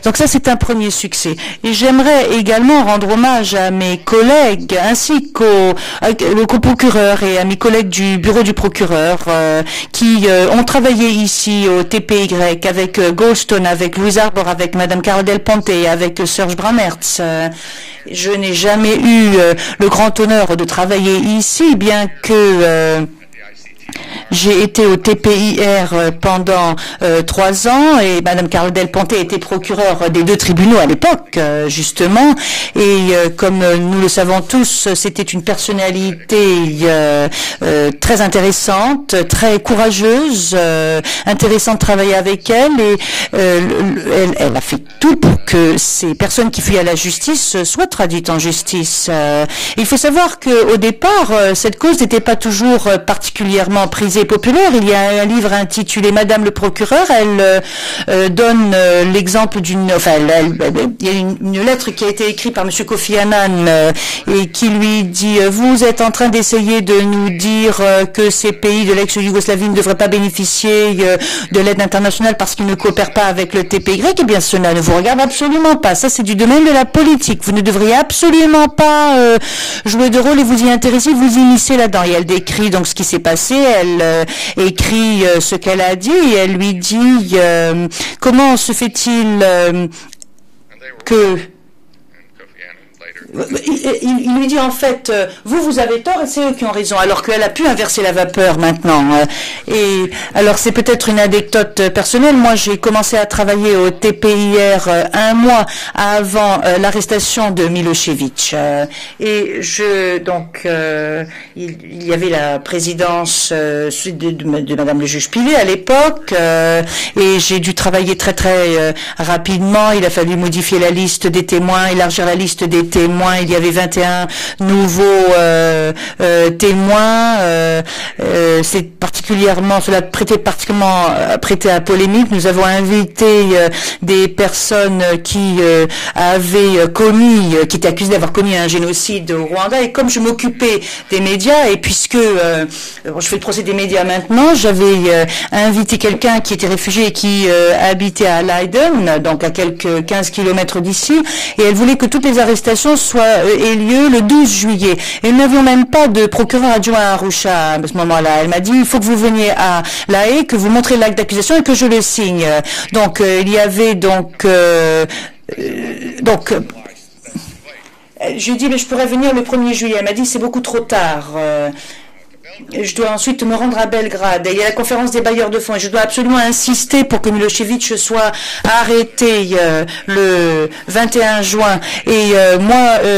Donc ça, c'est un premier succès. Et j'aimerais également rendre hommage à mes collègues ainsi qu'au procureur et à mes collègues du bureau du procureur qui ont travaillé ici au TPY avec Goldstone, avec Louise Arbour, avec Madame Carole Del Ponte, avec Serge Brammertz. Je n'ai jamais eu le grand honneur de travailler ici, bien que j'ai été au TPIR pendant 3 ans et Madame Carole Del Ponte était procureure des 2 tribunaux à l'époque, justement. Et comme nous le savons tous, c'était une personnalité très intéressante, très courageuse, intéressant de travailler avec elle. Et elle a fait tout pour que ces personnes qui fuient à la justice soient traduites en justice. Il faut savoir qu'au départ, cette cause n'était pas toujours particulièrement prisée et populaire. Il y a un livre intitulé Madame le procureur. Elle donne l'exemple d'une... Enfin, il y a une lettre qui a été écrite par Monsieur Kofi Annan et qui lui dit « Vous êtes en train d'essayer de nous dire que ces pays de l'ex-Yougoslavie ne devraient pas bénéficier de l'aide internationale parce qu'ils ne coopèrent pas avec le TPY. Eh bien, cela ne vous regarde absolument pas. Ça, c'est du domaine de la politique. Vous ne devriez absolument pas jouer de rôle et vous y intéresser, vous immiscer là-dedans. » Et elle décrit donc ce qui s'est passé. Elle écrit ce qu'elle a dit et elle lui dit comment se fait-il que il lui dit en fait vous avez tort et c'est eux qui ont raison, alors qu'elle a pu inverser la vapeur maintenant. Et alors c'est peut-être une anecdote personnelle. Moi j'ai commencé à travailler au TPIR 1 mois avant l'arrestation de Milošević et il y avait la présidence de Madame le juge Pilet à l'époque et j'ai dû travailler très rapidement. Il a fallu modifier la liste des témoins, élargir la liste des témoins. témoins. Il y avait 21 nouveaux témoins. Cela prêtait à polémique. Nous avons invité des personnes qui étaient accusées d'avoir commis un génocide au Rwanda. Et comme je m'occupais des médias, et puisque je fais le procès des médias maintenant, j'avais invité quelqu'un qui était réfugié et qui habitait à Leiden, donc à quelques 15 kilomètres d'ici, et elle voulait que toutes les arrestations aient lieu le 12 juillet. Et nous n'avions même pas de procureur adjoint à Arusha à ce moment-là. Elle m'a dit, il faut que vous veniez à La Haye, que vous montrez l'acte d'accusation et que je le signe. Donc, il y avait je lui ai dit, mais je pourrais venir le 1er juillet. Elle m'a dit, c'est beaucoup trop tard. Je dois ensuite me rendre à Belgrade. Et il y a la conférence des bailleurs de fonds et je dois absolument insister pour que Milošević soit arrêté le 21 juin. Et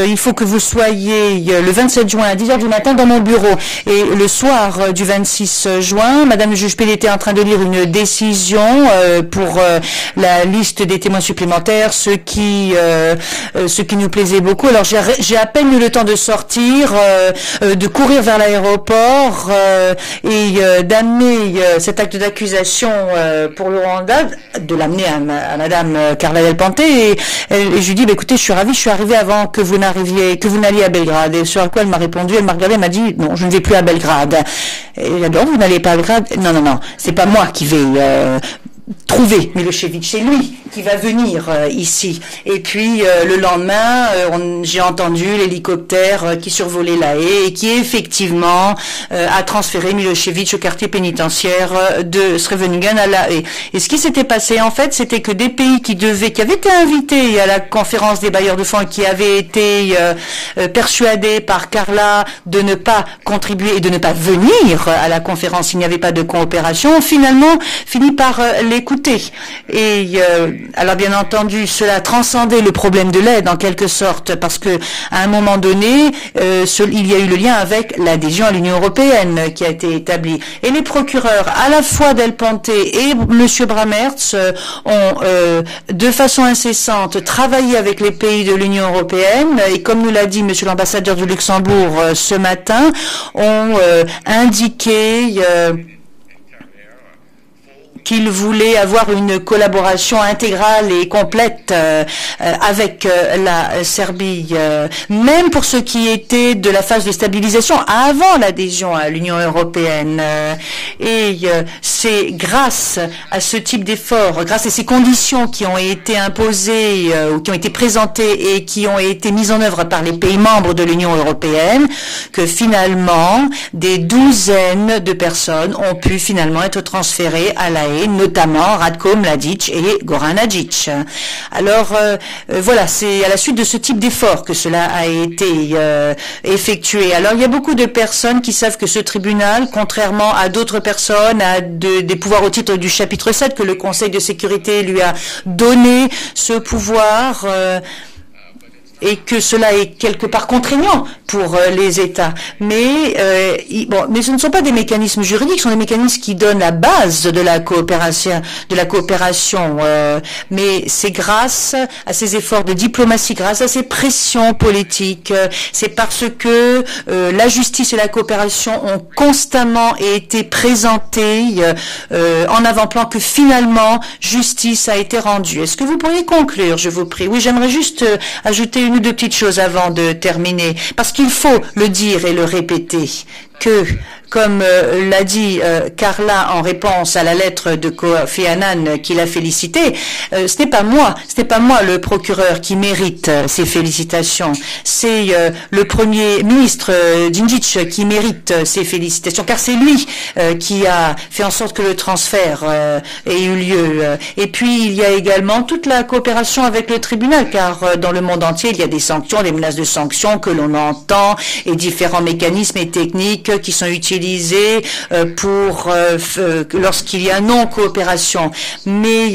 il faut que vous soyez le 27 juin à 10h du matin dans mon bureau. Et le soir du 26 juin, Madame le juge Pelé était en train de lire une décision pour la liste des témoins supplémentaires, ce qui nous plaisait beaucoup. Alors j'ai à peine eu le temps de sortir, de courir vers l'aéroport, et d'amener cet acte d'accusation pour le Rwanda, de l'amener à Madame Carla Del Ponte, et je lui dis, écoutez, je suis ravie, je suis arrivée avant que vous n'alliez à Belgrade. Et sur quoi elle m'a répondu, elle m'a regardé, elle m'a dit, non, je ne vais plus à Belgrade. Et donc, vous n'allez pas à Belgrade? Non, c'est pas moi qui vais trouver Milošević, c'est lui qui va venir ici. Et puis le lendemain, j'ai entendu l'hélicoptère qui survolait La Haye et qui effectivement a transféré Milošević au quartier pénitentiaire de Srebrenican à La Haye. Et ce qui s'était passé en fait, c'était que des pays qui avaient été invités à la conférence des bailleurs de fonds, qui avaient été persuadés par Carla de ne pas contribuer et de ne pas venir à la conférence s'il n'y avait pas de coopération, finalement fini par l'écouter. Et alors bien entendu, cela transcendait le problème de l'aide en quelque sorte, parce que à un moment donné, il y a eu le lien avec l'adhésion à l'Union européenne qui a été établi. Et les procureurs, à la fois Del Ponte et Monsieur Brammertz, ont de façon incessante travaillé avec les pays de l'Union européenne, et comme nous l'a dit Monsieur l'ambassadeur du Luxembourg ce matin, ont indiqué qu'il voulait avoir une collaboration intégrale et complète avec la Serbie, même pour ce qui était de la phase de stabilisation avant l'adhésion à l'Union européenne. Et c'est grâce à ce type d'effort, grâce à ces conditions qui ont été imposées ou qui ont été présentées et qui ont été mises en œuvre par les pays membres de l'Union européenne, que finalement des douzaines de personnes ont pu finalement être transférées à La Haye, notamment Ratko Mladic et Goran Hadžić. Alors voilà, c'est à la suite de ce type d'effort que cela a été effectué. Alors il y a beaucoup de personnes qui savent que ce tribunal, contrairement à d'autres personnes, a des pouvoirs au titre du chapitre 7, que le Conseil de sécurité lui a donné ce pouvoir, et que cela est quelque part contraignant pour les États. Mais ce ne sont pas des mécanismes juridiques, ce sont des mécanismes qui donnent la base de la coopération, mais c'est grâce à ces efforts de diplomatie, grâce à ces pressions politiques, c'est parce que la justice et la coopération ont constamment été présentées en avant-plan, que finalement justice a été rendue. Est-ce que vous pourriez conclure, je vous prie? Oui, j'aimerais juste ajouter une ou deux petites choses avant de terminer, parce qu'il faut le dire et le répéter, que, comme l'a dit Carla en réponse à la lettre de Kofi Annan qui l'a félicité, ce n'est pas moi le procureur qui mérite ces félicitations, c'est le Premier ministre Đinđić qui mérite ces félicitations, car c'est lui qui a fait en sorte que le transfert ait eu lieu. Et puis il y a également toute la coopération avec le tribunal, car dans le monde entier il y a des sanctions, des menaces de sanctions que l'on entend, et différents mécanismes et techniques qui sont utilisés pour lorsqu'il y a non-coopération. Mais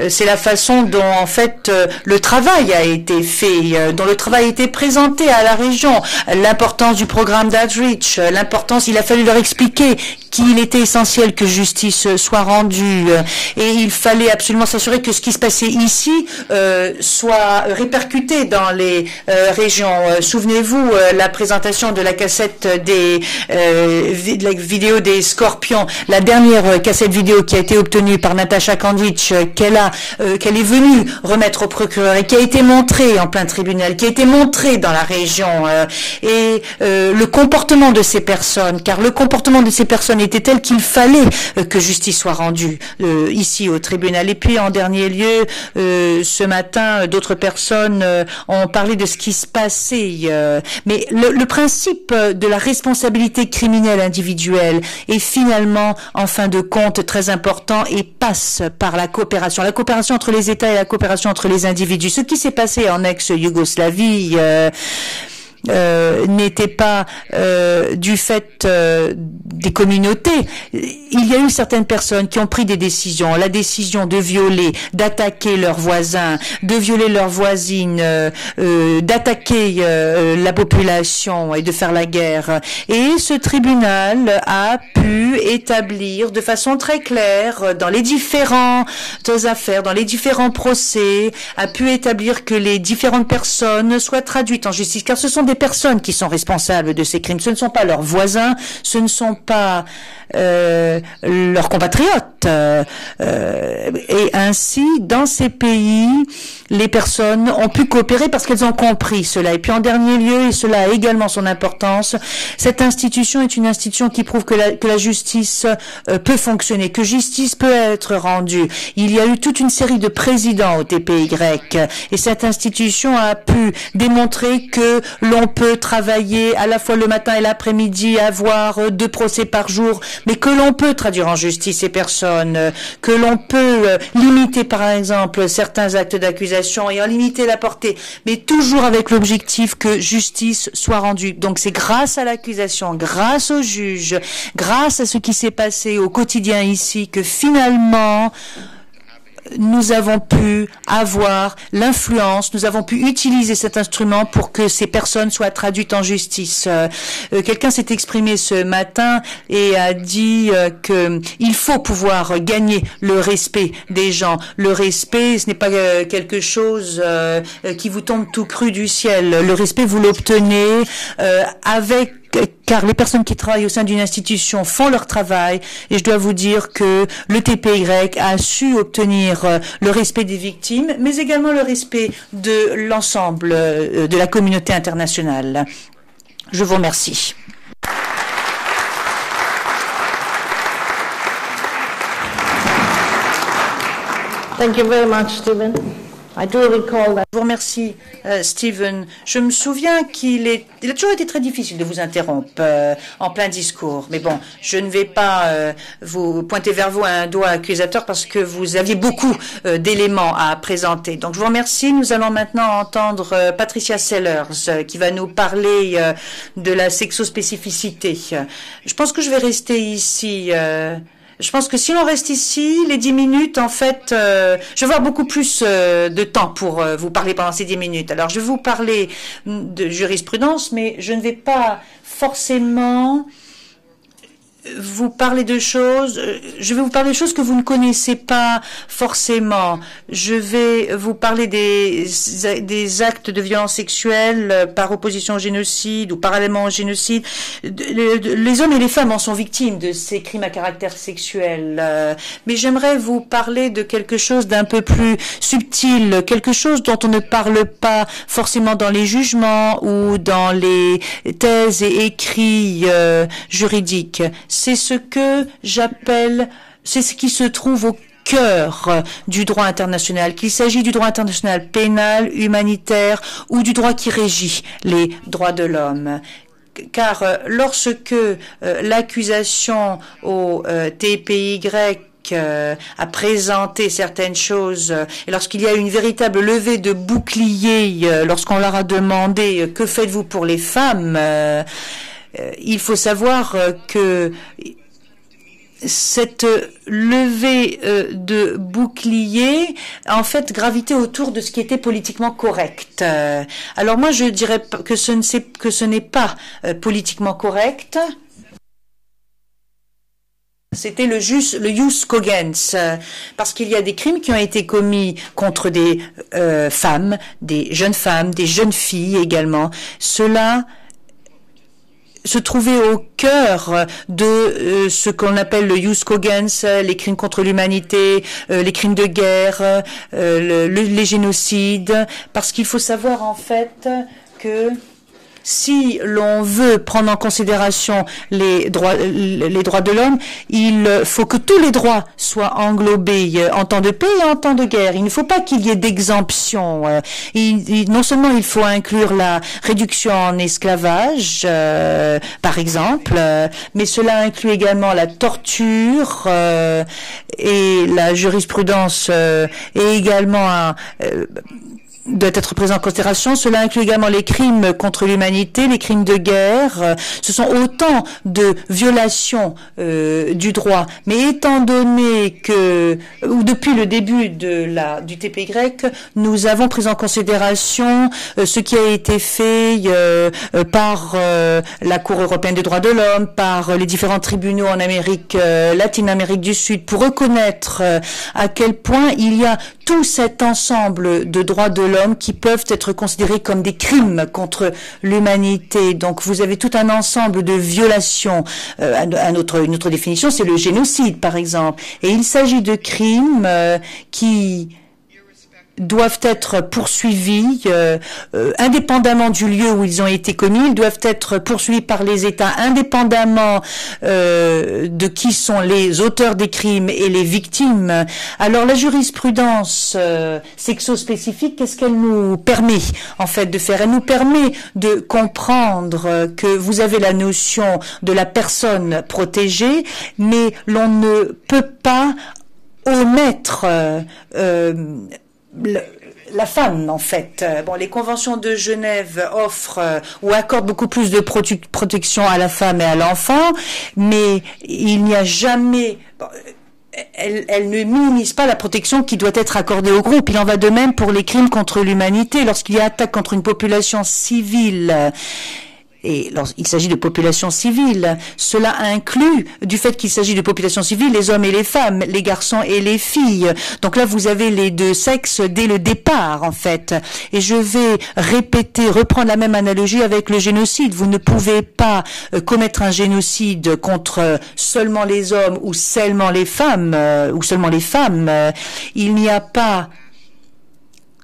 c'est la façon dont en fait le travail a été fait, dont le travail a été présenté à la région, l'importance du programme d'Outreach, l'importance, il a fallu leur expliquer qu'il était essentiel que justice soit rendue et il fallait absolument s'assurer que ce qui se passait ici soit répercuté dans les régions. Souvenez-vous la présentation de la cassette de la vidéo des Scorpions, la dernière cassette vidéo qui a été obtenue par Natasha Kandic, qu'elle est venue remettre au procureur et qui a été montrée en plein tribunal, qui a été montrée dans la région et le comportement de ces personnes, car le comportement de ces personnes était tel qu'il fallait que justice soit rendue ici au tribunal. Et puis en dernier lieu, ce matin, d'autres personnes ont parlé de ce qui se passait, mais le principe de la responsabilité criminelle individuelle est finalement, en fin de compte, très important et passe par la coopération entre les États et la coopération entre les individus. Ce qui s'est passé en ex-Yougoslavie n'était pas du fait des communautés. Il y a eu certaines personnes qui ont pris des décisions, la décision de violer, d'attaquer leurs voisins, de violer leurs voisines, d'attaquer la population et de faire la guerre. Et ce tribunal a pu établir de façon très claire dans les différentes affaires, dans les différents procès, a pu établir que les différentes personnes soient traduites en justice, car ce sont des personnes qui sont responsables de ces crimes. Ce ne sont pas leurs voisins, ce ne sont pas leurs compatriotes. Et ainsi, dans ces pays, les personnes ont pu coopérer parce qu'elles ont compris cela. Et puis en dernier lieu, et cela a également son importance, cette institution est une institution qui prouve que la justice peut fonctionner, que justice peut être rendue. Il y a eu toute une série de présidents au TPY et cette institution a pu démontrer que l'on peut travailler à la fois le matin et l'après-midi, avoir 2 procès par jour, mais que l'on peut traduire en justice ces personnes, que l'on peut limiter par exemple certains actes d'accusation et en limiter la portée, mais toujours avec l'objectif que justice soit rendue. Donc c'est grâce à l'accusation, grâce au juge, grâce à ce qui s'est passé au quotidien ici que finalement nous avons pu avoir l'influence, nous avons pu utiliser cet instrument pour que ces personnes soient traduites en justice. Quelqu'un s'est exprimé ce matin et a dit qu'il faut pouvoir gagner le respect des gens. Le respect, ce n'est pas quelque chose qui vous tombe tout cru du ciel. Le respect, vous l'obtenez car les personnes qui travaillent au sein d'une institution font leur travail et je dois vous dire que le TPY a su obtenir le respect des victimes, mais également le respect de l'ensemble de la communauté internationale. Je vous remercie. Thank you very much, Stephen. I do recall that. Je vous remercie, Stephen. Je me souviens il a toujours été très difficile de vous interrompre en plein discours. Mais bon, je ne vais pas vous pointer vers vous un doigt accusateur parce que vous aviez beaucoup d'éléments à présenter. Donc, je vous remercie. Nous allons maintenant entendre Patricia Sellers qui va nous parler de la sexospécificité. Je pense que je vais rester ici. Je pense que si l'on reste ici, les 10 minutes, en fait, je vais avoir beaucoup plus de temps pour vous parler pendant ces 10 minutes. Alors, je vais vous parler de jurisprudence, mais je ne vais pas forcément vous parler de choses, je vais vous parler de choses que vous ne connaissez pas forcément. Je vais vous parler des actes de violence sexuelle par opposition au génocide ou parallèlement au génocide. Les hommes et les femmes en sont victimes de ces crimes à caractère sexuel. Mais j'aimerais vous parler de quelque chose d'un peu plus subtil, quelque chose dont on ne parle pas forcément dans les jugements ou dans les thèses et écrits juridiques. C'est ce que j'appelle, c'est ce qui se trouve au cœur du droit international, qu'il s'agit du droit international pénal, humanitaire ou du droit qui régit les droits de l'homme. Car lorsque l'accusation au TPY a présenté certaines choses et lorsqu'il y a une véritable levée de bouclier, lorsqu'on leur a demandé que faites-vous pour les femmes, il faut savoir que cette levée de bouclier, en fait, gravitait autour de ce qui était politiquement correct. Alors moi, je dirais que ce n'est pas politiquement correct. C'était le jus cogens, parce qu'il y a des crimes qui ont été commis contre des femmes, des jeunes filles également. Cela se trouvait au cœur de ce qu'on appelle le jus cogens, les crimes contre l'humanité, les crimes de guerre, les génocides, parce qu'il faut savoir en fait que si l'on veut prendre en considération les droits de l'homme, il faut que tous les droits soient englobés en temps de paix et en temps de guerre. Il ne faut pas qu'il y ait d'exemption. Non seulement il faut inclure la réduction en esclavage, par exemple, mais cela inclut également la torture et la jurisprudence et également doit être pris en considération. Cela inclut également les crimes contre l'humanité, les crimes de guerre. Ce sont autant de violations du droit. Mais étant donné que, ou depuis le début du TPY, nous avons pris en considération ce qui a été fait par la Cour européenne des droits de l'homme, par les différents tribunaux en Amérique latine, Amérique du Sud, pour reconnaître à quel point il y a tout cet ensemble de droits de l'homme qui peuvent être considérés comme des crimes contre l'humanité. Donc vous avez tout un ensemble de violations. Une autre définition, c'est le génocide, par exemple. Et il s'agit de crimes qui doivent être poursuivis indépendamment du lieu où ils ont été commis. Ils doivent être poursuivis par les États indépendamment de qui sont les auteurs des crimes et les victimes. Alors la jurisprudence sexo-spécifique, qu'est-ce qu'elle nous permet en fait de faire? Elle nous permet de comprendre que vous avez la notion de la personne protégée, mais l'on ne peut pas omettre la femme, en fait. Bon, les conventions de Genève offrent ou accordent beaucoup plus de protection à la femme et à l'enfant, mais il n'y a jamais... Elle ne minimise pas la protection qui doit être accordée au groupe. Il en va de même pour les crimes contre l'humanité. Lorsqu'il y a attaque contre une population civile, et lorsqu'il s'agit de population civile, cela inclut, du fait qu'il s'agit de population civile, les hommes et les femmes, les garçons et les filles. Donc là, vous avez les deux sexes dès le départ, en fait. Et je vais reprendre la même analogie avec le génocide. Vous ne pouvez pas commettre un génocide contre seulement les hommes ou seulement les femmes, Il n'y a pas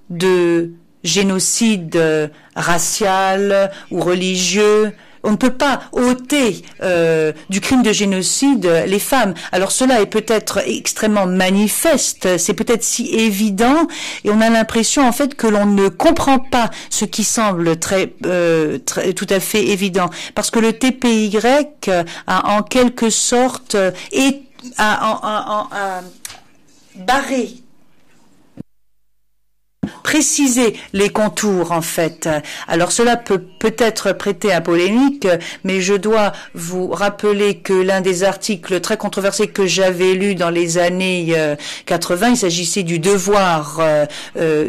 de génocide racial ou religieux. On ne peut pas ôter du crime de génocide les femmes. Alors cela est peut-être extrêmement manifeste, c'est peut-être si évident, et on a l'impression en fait que l'on ne comprend pas ce qui semble tout à fait évident, parce que le TPY a en quelque sorte barré, préciser les contours, en fait. Alors cela peut peut-être prêter à polémique, mais je dois vous rappeler que l'un des articles très controversés que j'avais lu dans les années 80, il s'agissait du devoir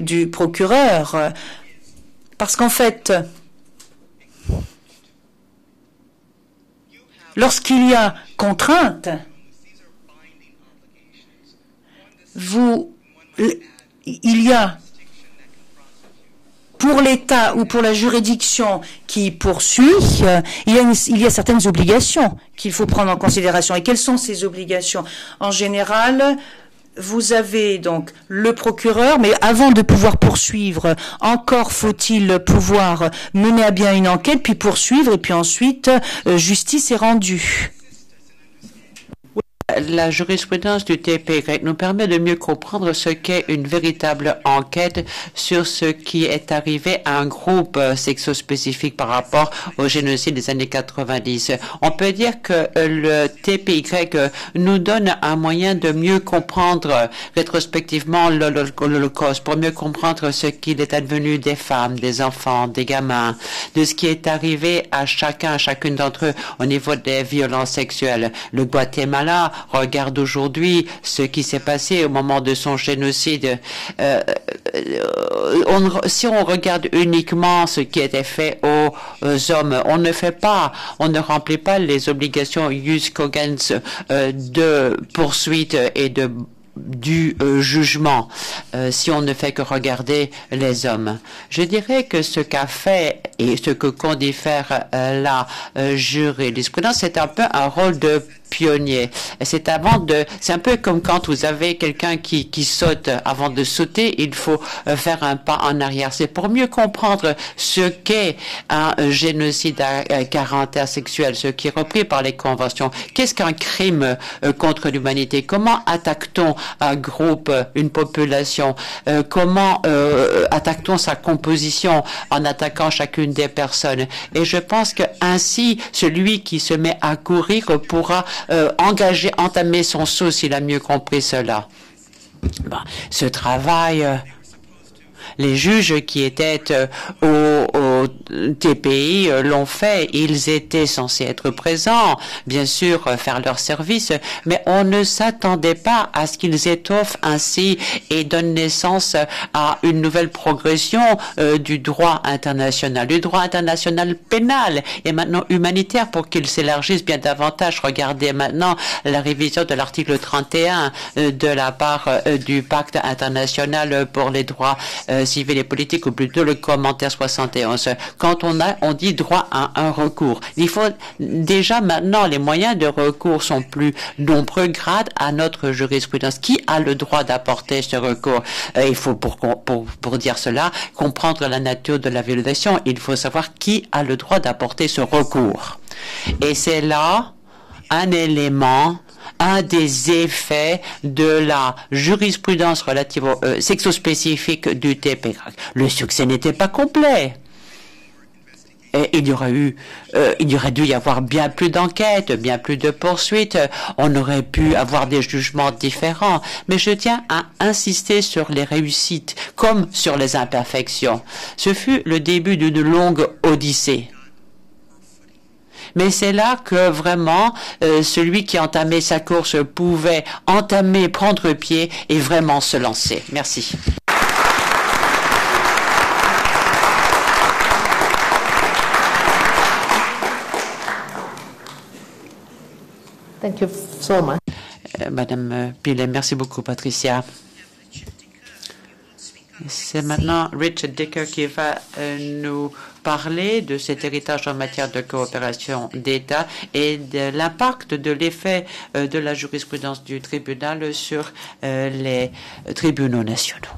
du procureur, parce qu'en fait, lorsqu'il y a contrainte, il y a pour l'État ou pour la juridiction qui poursuit, il y a certaines obligations qu'il faut prendre en considération. Et quelles sont ces obligations? En général, vous avez donc le procureur, mais avant de pouvoir poursuivre, encore faut-il pouvoir mener à bien une enquête, puis poursuivre, et puis ensuite, justice est rendue. La jurisprudence du TPY nous permet de mieux comprendre ce qu'est une véritable enquête sur ce qui est arrivé à un groupe sexo-spécifique par rapport au génocide des années 90. On peut dire que le TPY nous donne un moyen de mieux comprendre rétrospectivement l'Holocauste, pour mieux comprendre ce qu'il est advenu des femmes, des enfants, des gamins, de ce qui est arrivé à chacune d'entre eux au niveau des violences sexuelles. Le Guatemala regarde aujourd'hui ce qui s'est passé au moment de son génocide, si on regarde uniquement ce qui était fait aux hommes, on ne remplit pas les obligations jus cogens de poursuite et du jugement si on ne fait que regarder les hommes. Je dirais que ce qu'a fait et ce que compte y faire la jurisprudence, c'est un peu un rôle de pionnier. C'est un peu comme quand vous avez quelqu'un qui saute. Avant de sauter, il faut faire un pas en arrière. C'est pour mieux comprendre ce qu'est un génocide à caractère sexuel, ce qui est repris par les conventions. Qu'est-ce qu'un crime contre l'humanité? Comment attaque-t-on un groupe, une population? Comment attaque-t-on sa composition en attaquant chacune des personnes? Et je pense que ainsi, celui qui se met à courir pourra entamer son saut s'il a mieux compris cela. Bon, ce travail, les juges qui étaient au TPI l'ont fait. Ils étaient censés être présents, bien sûr, faire leur service, mais on ne s'attendait pas à ce qu'ils étoffent ainsi et donnent naissance à une nouvelle progression du droit international pénal et maintenant humanitaire pour qu'il s'élargisse bien davantage. Regardez maintenant la révision de l'article 31 de la part du pacte international pour les droits civils et politiques, ou plutôt le commentaire 71. Quand on dit droit à un recours, il faut déjà maintenant, les moyens de recours sont plus nombreux grâce à notre jurisprudence. Qui a le droit d'apporter ce recours? Il faut pour dire cela comprendre la nature de la violation. Il faut savoir qui a le droit d'apporter ce recours. Et c'est là un élément, un des effets de la jurisprudence relative au sexospécifique du TPI. Le succès n'était pas complet. Et il y aurait dû y avoir bien plus d'enquêtes, bien plus de poursuites. On aurait pu avoir des jugements différents. Mais je tiens à insister sur les réussites comme sur les imperfections. Ce fut le début d'une longue odyssée. Mais c'est là que vraiment celui qui entamait sa course pouvait prendre pied et vraiment se lancer. Merci. Thank you so much. Madame Pillay, merci beaucoup, Patricia. C'est maintenant Richard Dicker qui va nous parler de cet héritage en matière de coopération d'État et de l'impact de l'effet de la jurisprudence du tribunal sur les tribunaux nationaux.